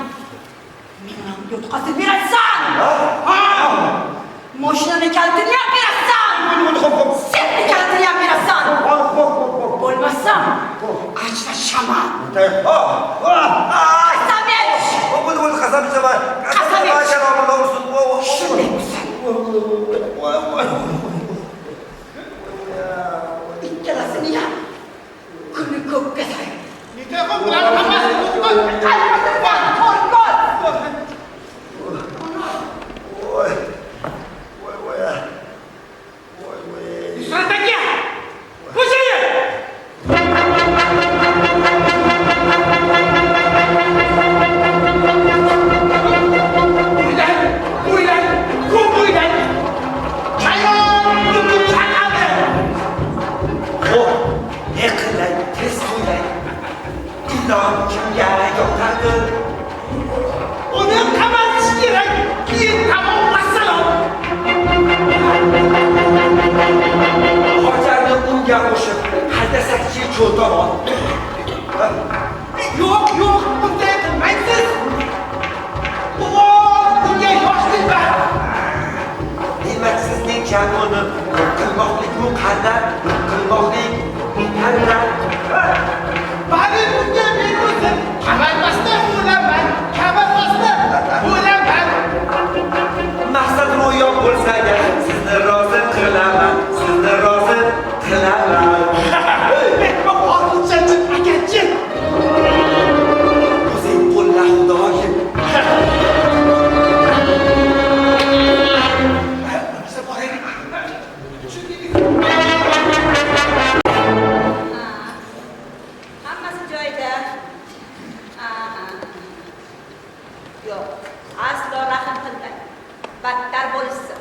menam yo'tqazib berasan! Mashinani kaltiniyam berasan! Senni kaltiniyam berasan! Bo'lmasam, ajrashaman! Qasamech! Bo'ldi, qasam ichaman. Qasam ich. Jalolni ursin. Shunday bo'lsin. Ikkalasini kuni ko'kka say. neta bilan hammasi bo'ldi. Qalbimdan qo'rqol! Nusrat aka! Qo'shaylik! O'ylang, ko'p o'ylang. Chayon buni chaqadi. Ne qilay, tez qo'ylay. Ilon kimga yoqadi? Uni qamatish kerak. Keyin tamom vassalom. Xo'jani unga qo'shib, hadasakchi cho'l tomon. Yo'q, bunday qilmaysiz. Bunga yosh dilbar. Demak, sizning jamoni qilmoqlik bu qanday? Qilmoqlik qanday? Bari bunga men o'zim qamalmasdan o'laman. Maqsad ro'yob bo'lsa agar, sizni rozi qilaman, sizni rozi qilaman. Mehmon ortiqchachi akachi. O'zing qo'lla Xudoyim. Biz boraylik. Hammasi joyida. Yo'q, aslo rahm qilmang. Battar bo'lsin.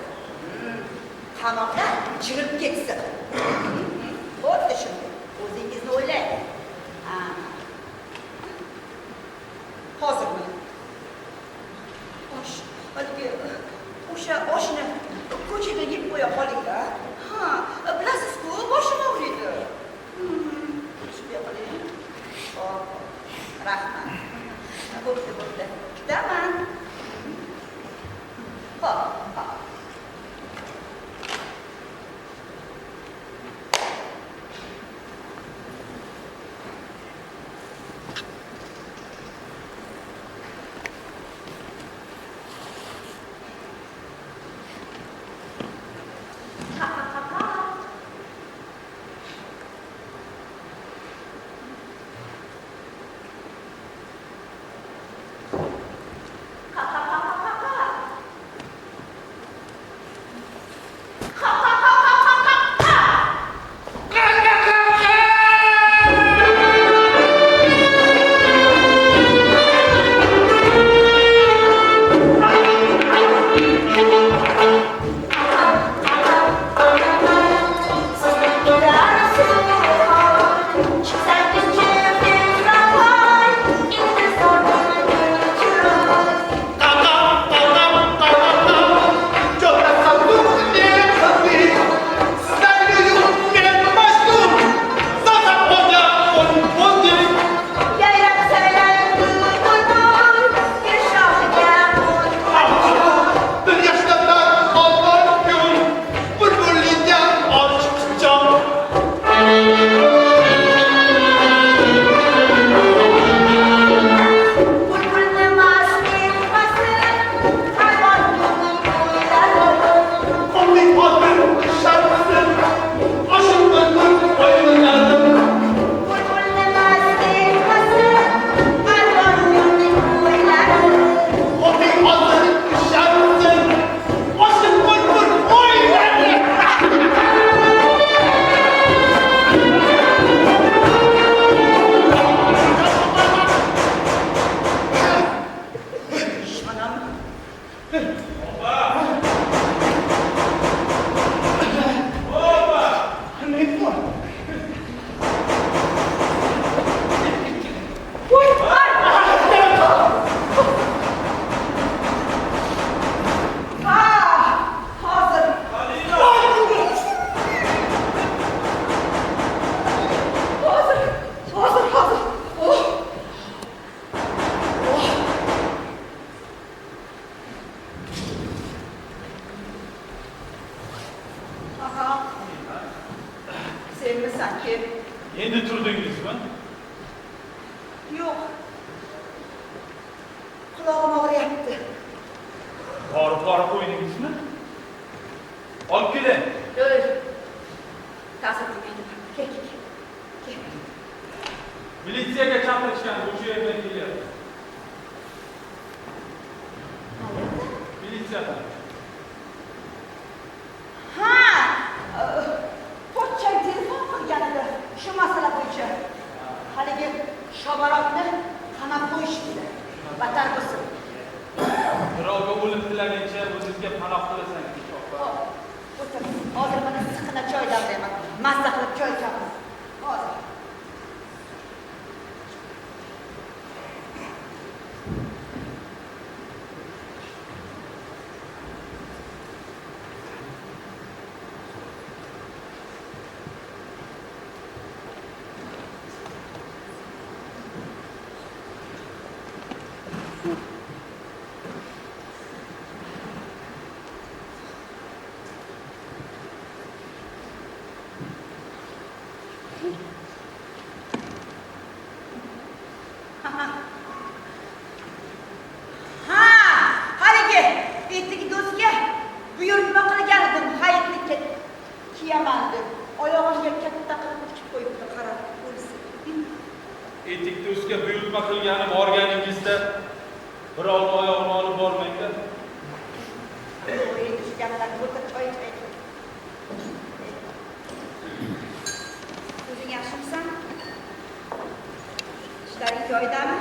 Qamoqda chirib ketsin. Xuddi shunday. O'zingizni o'ylang. Hozirmi? O'sha oshni ko'chada yeb qo'ya qoling-da. Ha, bilasiz-ku, boshim og'riydi. Shunday qiling. Xo'p, rahmat. Bo'pti. Kutaman. Xo'p. Anam. Ne bu? Hazır. Hazır. Oh. Aha. Sen mi sanki? Endi turdingizmi? Yok. Kulağım ağrıyaptı. Borib qo'ydingizmi? Olib keling. Öyle. Ta'sir qilmaydi. Kel. Militsiyaga chaqirishgan, o'sha yerdan kelyapti. Militsiyadan. Ha! Pochchang telefon qilgan edi. Shu masala bo'yicha. Haligi shobaroqni qamab qo'yishdi. Batar bo'lsin. Birovga o'lim tilaguncha o'zingizga panoh tilasangiz. O'tir. Hozir mana siqqina choy damlayman. Mazza qilib choy ichamiz. Hozir. Ha, haligi etigi do'stga buyurtma qilgan edim, hayitlikka kiyaman deb. Oyog'imga katta qilib tikib qo'yibdi, qarab bo'lsin. Etik do'stga buyurtma qilgani borganingizda birovni oyog'ini olib bormanglar. Endi shu gaplarni o'tir choy ichaylik. O'zing yaxshimisan? İşlerin joyidami?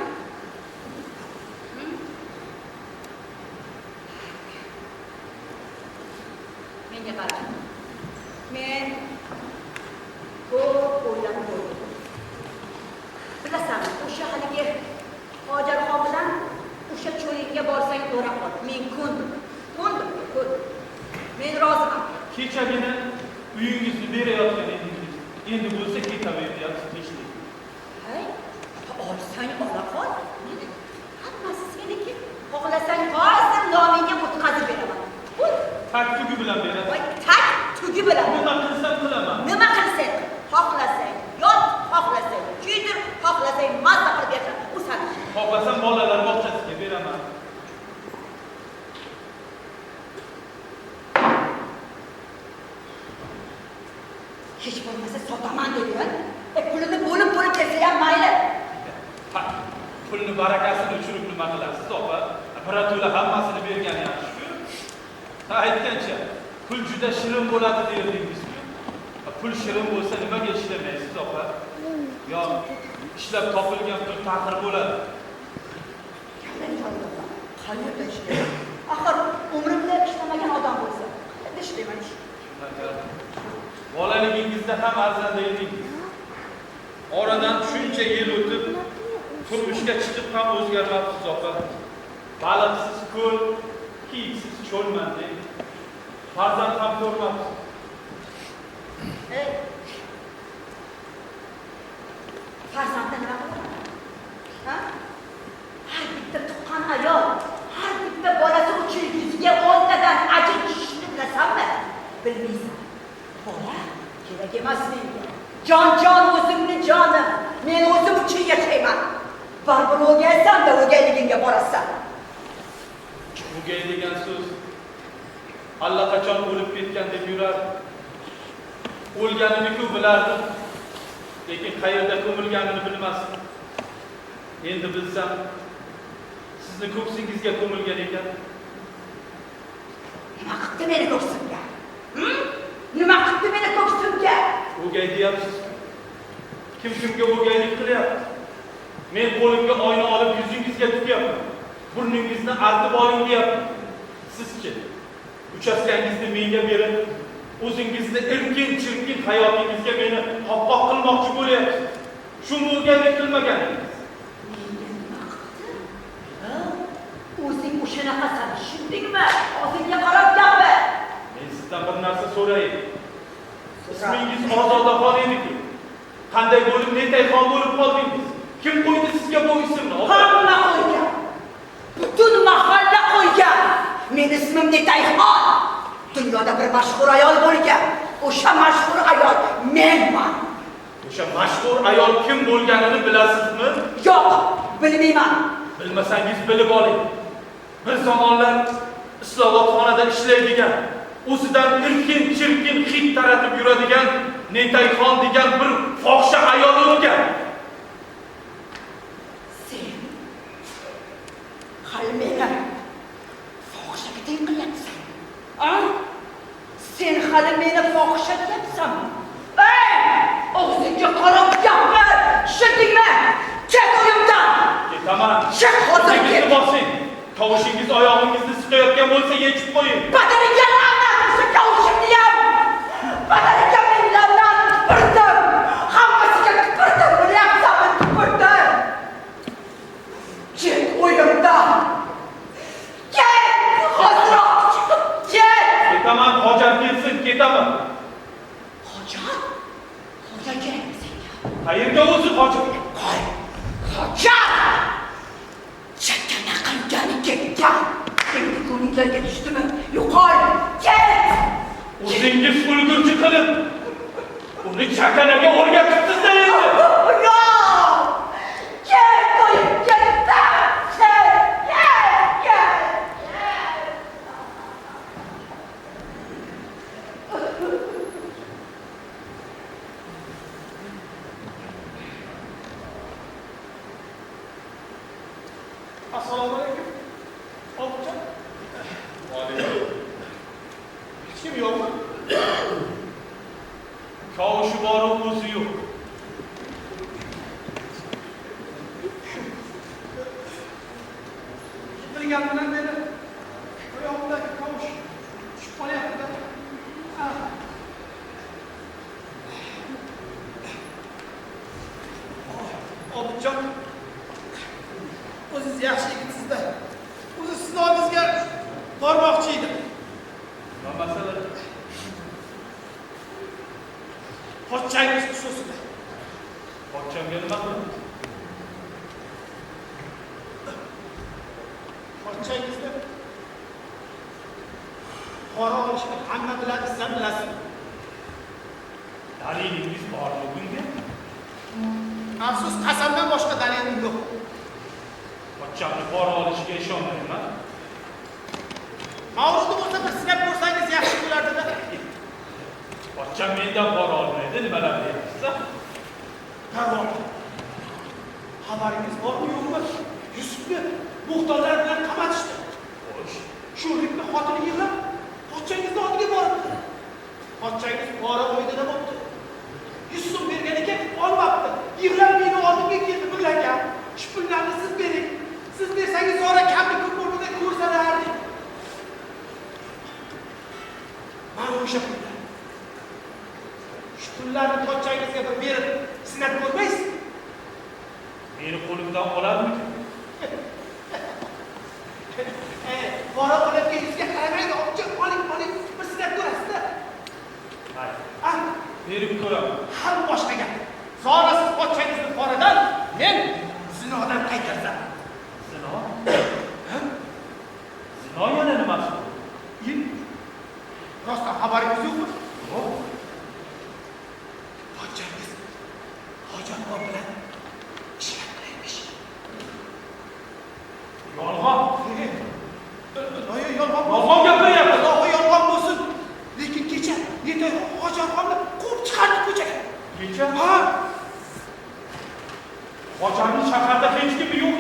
Menga qara. Men ko'p o'ylab ko'rdim. Bilasan, o'sha haligi Hojarxon bilan o'sha cho'yinga borsang to'ra qol. Men ko'ndim. Men roziman. Kechagina uyingizni berayotgan edingiz. Endi bo'lsa ketaveryapsiz tinchlik. Hay, olsang ola qol. Hammasi seniki. Xohlasang hozir nomingga o'tkazib beraman. Tak tugi bilan beradi. Voy, tak tugi bilan. Nima qilsam qilaman. Nima qilsang? Xohlasang yot, xohlasang kuydir, xohlasang mazza qilib yasha. U san. Xohlasam bolalar bog'chasiga beraman. Hech bo'lmasa sotaman deyman. Pulini bo'lib bersa ham mayli. Pulni barakasini tushirib nima qilasiz, opa? Apparatula hammasini bergani yaxshi-ku. Aytgancha, pul juda shirin bo'ladi derdingiz-ku. Pul shirin bo'lsa nimaga ishlamaysiz, opa? Yo, ishlab topilgan pul ta'xir bo'ladi. Qayerda ishlayman? Axir umrimda ishlamagan odam bo'lsa, endi ishlayman. Bolaligingizda ham arzanda edingiz. Oradan shuncha yil o'tib, turmushga chiqib ham o'zgarmabsiz, opa. Baliqsiz ko'l, kiyiksiz cho'lman deb. Farzand ham ko'rmabsiz. Farzandni nima qilaman? Ha? Har bitta tuqqan ayol, har bitta bolasi uchun yuziga o'ntadan ajr tushishni bilasanmi? Bilmaysan. Bola kerak emas menga. Jon o'zimni jonim. Men o'zim uchun yashayman. Baribir o'gaysan-da o'gayligingga borasan. O'gay degan so'z allaqachon o'lib ketgan deb yurar. O'lganini-ku bilardim, lekin qayerda ko'milganini bilmasdim. Endi bilsam, sizni ko'ksingizga ko'milgan ekan. Nima qildi meni ko'ksimga? Nima qildi meni ko'ksimga? O'gay deyapsiz. Kim kimga o'gaylik qilyapti? Men qo'limga oyna olib yuzingizga tutyapman. Burningizni artib oling deyapman. Sizchi, uchastkangizni menga berib, o'zingizni erkin-chirkin hayotingizga meni qopqoq qilmoqchi bo'lyapsiz. Shuni o'rganib qilmaganingiz. Menga nima qildi? O'zing o'shanaqa tushundingmi? Og'zingga qarab gapir. Men sizdan bir narsa so'rayman. Ismingiz Ozodaxon edi-ku. Qanday bo'lib Netayxon bo'lib qoldingiz? Kim qo'ydi sizga bu ismni? Hamma qo'ygan. Butun mahalla qo'ygan. Men ismim Netayxon. Dunyoda bir mashhur ayol bo'lgan. O'sha mashhur ayol menman. O'sha mashhur ayol kim bo'lganini bilasizmi? Yo'q, bilmayman. Bilmasangiz bilib oling. Bir zamonlar islohotxonada ishlaydigan, o'zidan irkin-chirkin hid taratib yuradigan Netayxon degan bir fohisha ayol o'tgan. Sen hali meni fohishaga teng qilyapsan. Sen hali meni fohisha deyapsanmi? Og'zingga qarab gapir. Tushundingmi? Ket uyimdan. Ketaman. Chiq hozir ket. Bosing. Tovushingiz oyog'ingizni siqayotgan bo'lsa yechib qo'ying. Badaniga la'nat o'sha tovushimni ham. Badaniga men la'nat tupurdim. Hammasiga tupurdim. Bilyapsanmi, tupurdim. Ket uyimdan. Ket. Hozirroq chiqib ket. Ketaman, hojat kelsin, ketaman. Hojat? Hojat kerakmi senga? Qayerga o'zi hojat? Qo'y. Hojat! Chakana qilgani ketgan. Endi ko'ngillarga tushdimi? Yo'qol. Ket! O'zingiz ulgurji qilib, uni chakanaga o'rgatibsiz-da endi. Yo'q! Ket! Qo'yib ketdim! Ket! Assalomu alaykum. Obcha. Alaykum. Hech kim yo'qmi? Kavushi bor, o'zi yo'q. Bilgan bilan meni oyog'imdagi kavush tushib qolyapti-da. Obidjon, o'zingiz yaxshi yigitsiz-da. O'zi sizni oldingizga bormoqchi edim. Nima masala? Pochchangiz xususida. Pochchamga nima qildi? Pochchangizni qora olishni hamma biladi, siz ham bilasiz. Dalilingiz bormi bunga? Afsus, qasamdan boshqa dalilim yo'q. Pochchamni pora olishiga ishonmayman. Mavzuda bo'lsa bir sinab ko'rsangiz yaxshi bo'lardi-da. Pochcham mendan pora olmaydi, nimalar deyapsiz-a? Darvoqe. Xabaringiz bormi yo'qmi? Yusufni bo'xtonlar bilan qamatishdi. Xo'sh, Sho'rlikni xotini yig'lab, pochchangizni oldiga boribdi. Pochchangiz pora o'yinida bo'libdi. 100 so'm bergan ekan, olmabdi. Yig'lab meni oldimga keldi, billaga. Shu pullarni siz bering. Siz bersangiz zora kamni ko'p o'rnida ko'rsalardik. Mana o'sha pullar. Shu pullarni pochchangizga bir berib, sinab ko'rmaysiz? meni qo'limdan oladimi? Pora oladigan yuzga qaramaydi, obcha, oling, bir sinab ko'rasiz-da. Hayır. Ah, Berib ko'raman. ham boshqa gap. Zora siz pochchangizni poradan, men zinodan qaytarsam. Zino? Zino yana nimasi? Rostdan xabaringiz yo'qmi? Yo'q. Pochchangiz hojatxon bilan ishlab qilaymish. Yolg'on. Yolg'on gapiryapti. Yolg'on bo'lsin. Lekin kecha Netayxon hojatxonni quvib chiqardi ko'chaga. Kecha? Ha? Hocamning shaharda hech kimi yo'q.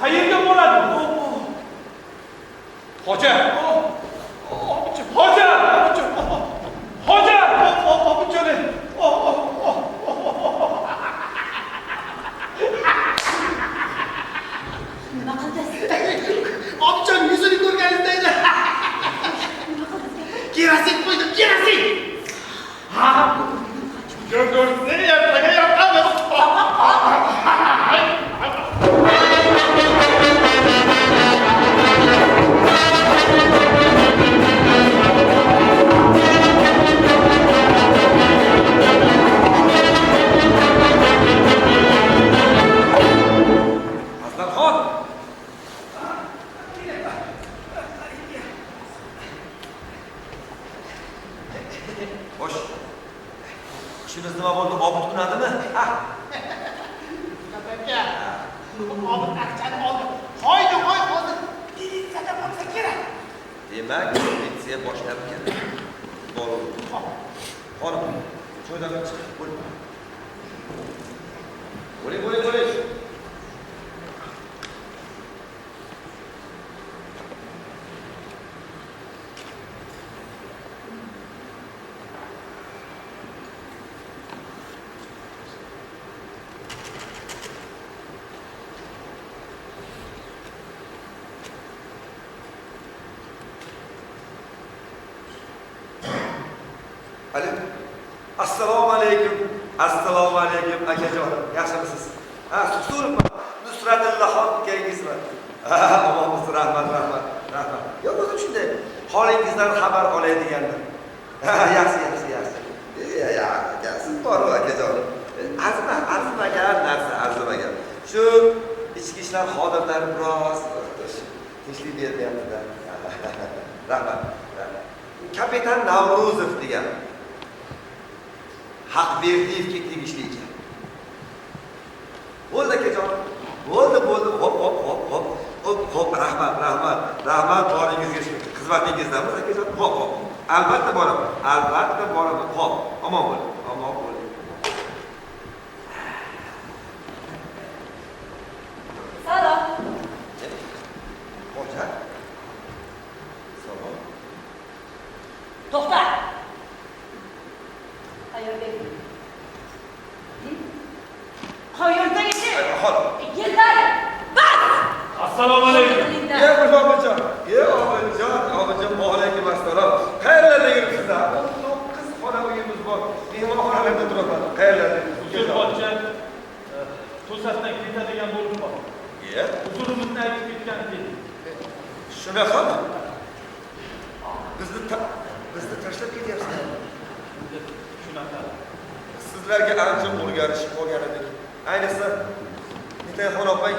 Qayerga boradi? Hoca! Hoca! Hoca! Nima qildingiz? Xo'sh. Shunisi nima bo'ldi? Obid unadimi? Ha. aka, Obid akchani oldi. Hoyda hoy hozir militsiyada bo'lsa kerak. Demak, militsiya boshlab keldi. Bo'ldi. Xonim, cho'ydan chiqib bo'ling. Bo'ling. Alo. Assalomu alaykum akajon. Yaxshimisiz? Ha, Sug'surov. Nusratilla xon ukangizmi? Omonsiz, rahmat. Yo'q, o'zim shunday holingizdan xabar olay degandim. Yaxshi. Ya, siz bormi akajon? Arzimagan. Shu ichki ishlar xodimlari biroz tinchlik bermayapti-da. Rahmat. Kapitan Navruzov degan Haqberdiyevga tegishli ekan. Bo'ldi akajon. Bo'ldi. Hop, rahmat boringizga shu xizmatingizdamiz akajon. Hop. Albatta boraman. Hop, omon bo'ling. Salom. Hoca. Salom. To'xta. Qayerga? Qayerga ishi? Xo'p. Yillari. Bas! Assalomu alaykum. Ya Obidjon, alaykum assalom. Qayerlarda yuribsizlar? 9 xona uyimiz bor. Mehmonxonalarda turaman. Qayerlarda? Uzr pochcha to'satdan ketadigan bo'lib qoldi. Uzrimizni aytib ketgan edi. Shunaqami? Bizni tashlab ketyapsizlar. Shunaqa. Sizlarga ancha o'rganishib qolgan edik. Ayniqsa Nitayxon opang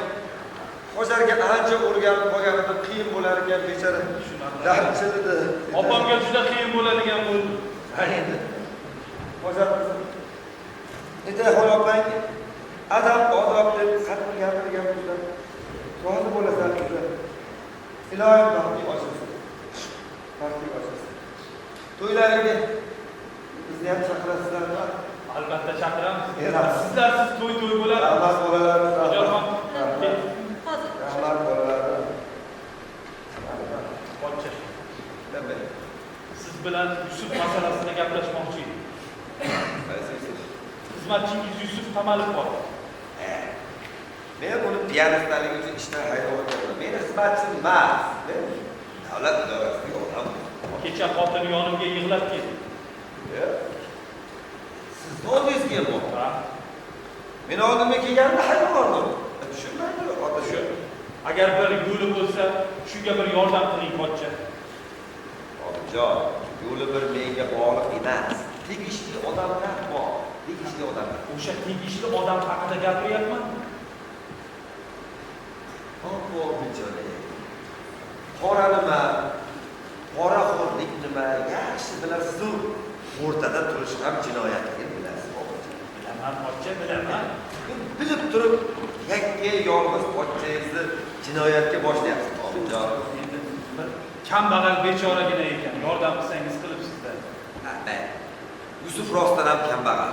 Hojarga ancha o'rganib qolganida qiyin bo'lar ekan bechora. Darchi dedi. Opamga juda qiyin bo'ladigan bo'ldi. Ha endi. Hojar Nitayxon opang adab odob deb qattiq gapirgan bo'lsa, rozi bo'lasan dedi. Iloyim baxtli ochilsin. To'ylariga bizni ham chaqirasizlarmi? Albatta chaqiramiz. Sizlarsiz to'y bo'ladi. Rahmat bolalarimiz. Hozir Rahmat bolalar. pochcha. Nima? Siz bilan Yusuf masalasida gaplashmoqchi edim. Xizmatchingiz Yusuf qamalib qoldi. Men uni piyanistalik uchun ishdan haydab o'tganman. Men xizmatchim emas. Men davlat idorasiga odam. Kecha xotini yonimga yig'lab keldi. Sizni oldingizga kelmoqda. Ha? Men oldimga kelganimda haydab bordim. Tushunmaydi ota shu. Agar bir yo'li bo'lsa, shunga bir yordam qiling pochcha. Obijon, yo'li bir menga bog'liq emas. Tegishli odamlar bor. O'sha tegishli odam haqida gapiryapman. Obijon. Qora nima? Poraxo'rlik nima? Yaxshi bilasiz, o'rtada turish ham jinoyatga bilasiz. Bilaman pochcha, bilaman. Bilib turib, yakka yolg'iz pochchangizni jinoyatga boshlayapsiz. Obijon. Endi bir kambag'al bechoragina ekan, yordam qilsangiz qilibsiz-da. Yusuf rostdan ham kambag'al.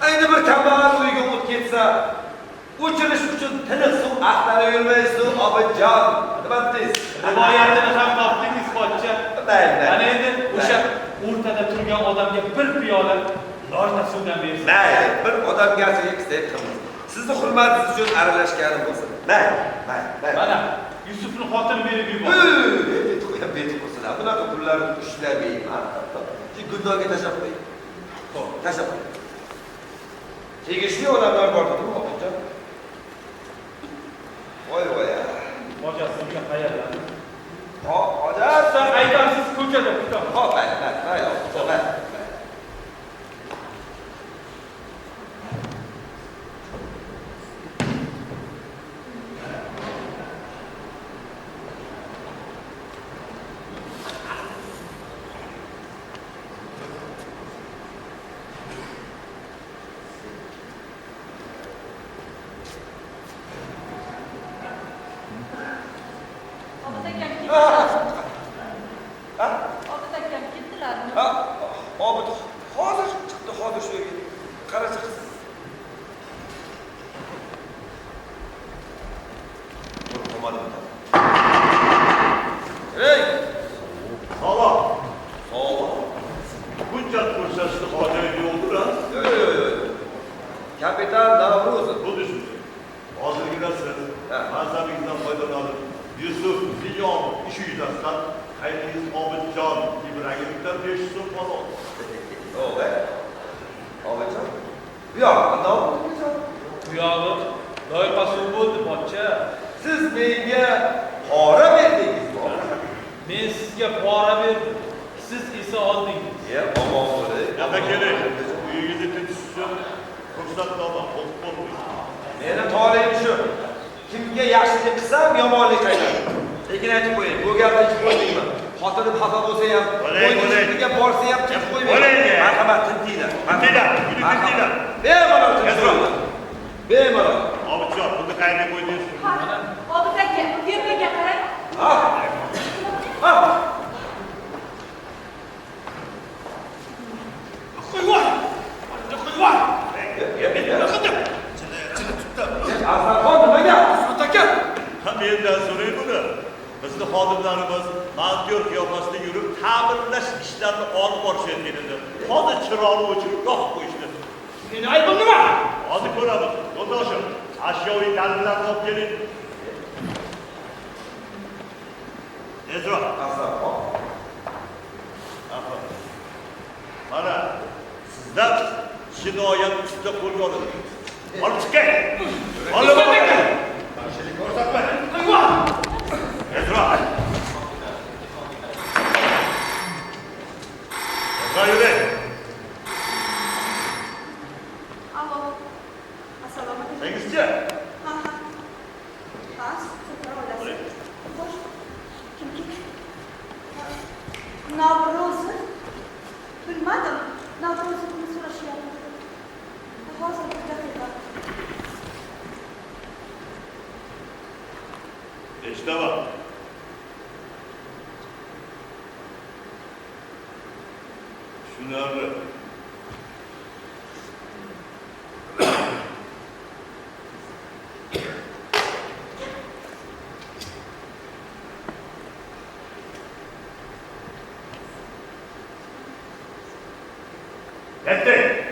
Ayni bir kambag'al uyga o't ketsa, o'chirish uchun tiniq suv axtarib yurmaysiz, Obidjon. Nima deysiz? Rivoyatini ham topdingiz pochcha. Mayli. Mana endi o'sha o'rtada turgan odamga bir piyola loyqa suvdan bersin. Mayli, bir odamgacha eksak qilamiz. Sizni hurmatingiz uchun aralashganim bo'lsin. Mayli. Mana Yusufning xotini berib yubor. Betib qo'ysin. Bunaqa pullarni ushlab yeyman. Guldoga tashlab qo'ying. Xo'p, tashlab qo'ying. Tegishli odamlar bor-ku, Obidjon. Voy. Hojatga qayerlar? Hojat, Sen aytamsiz ko'chada kutaman. Hop, mayli. Obid akam keldilarmi? Ha, Obid hozir chiqdi, hozir shu yerga. Qarachi qiz. Ey! Sağlam. Sağ Bunca ko'rsatishni hojati yo'qdir ha? Yo'q. Kapitan Navruzov. Bu düşünce. Hozirgina siz Ha. mansabingizdan foydalanib Yusuf Ziyonov ishi yuzasidan qaytingiz Obidjon Ibragimovdan 500 so'm pul oldi. Yo'q, Obidjon. Bu yoqda Navruzov. Bu yog'i loyiha suv bo'ldi, pochcha. Siz menga pora berdingizmi? Men sizga pora berdim. Siz esa oldingiz. Omon bo'ling. Yana keling. Uyingizni tinchish uchun ruxsatnoma o'qib bo'lmaydi. Meni tolim shu. Kimga yaxshilik qilsam, yomonlik qaytadi. Lekin aytib qo'ying, bu gapni hech qo'ymayman. Xotinim xafa bo'lsa ham, qo'ynishiga borsa ham hech qo'ymayman. Marhamat, tintinglar. Tintinglar, tintinglar. Bemalol tintinglar. Bemalol. Obidjon, buni qayerga qo'ydingiz? Obid aka, yerga qarang. Ha. Qo'yvoy! Qo'yvoy! Aslanxon nima gap? Usmon aka! Ha, mendan so'rang buni. Bizni xodimlarimiz mantyor qiyofasida yurib, ta'mirlash ishlarini olib borishayotgan edi. Hozir chiroqni o'chirib yoqib qo'yishdi. Meni aybim nima? Hozir ko'ramiz. Yo'ldoshim, ashyoviy dalillarni olib keling. Ezro. Aslanxon. Aferin. Mana sizlar jinoyat ustida qo'lga olindi. Olib chiqing. Olib chiqing. Qarshilik ko'rsatmang. Qo'yvoy! Ezro. Ezro yuring. Alo. Assalomu alaykum. Sengizchi? Ha. Sizlar olasiz. Xo'sh. Kim? Navruzov. Bilmadim. Navruzovni so'rashyapti. Hozir bir daqiqa. Eshitaman. Tushunarli. Yetti.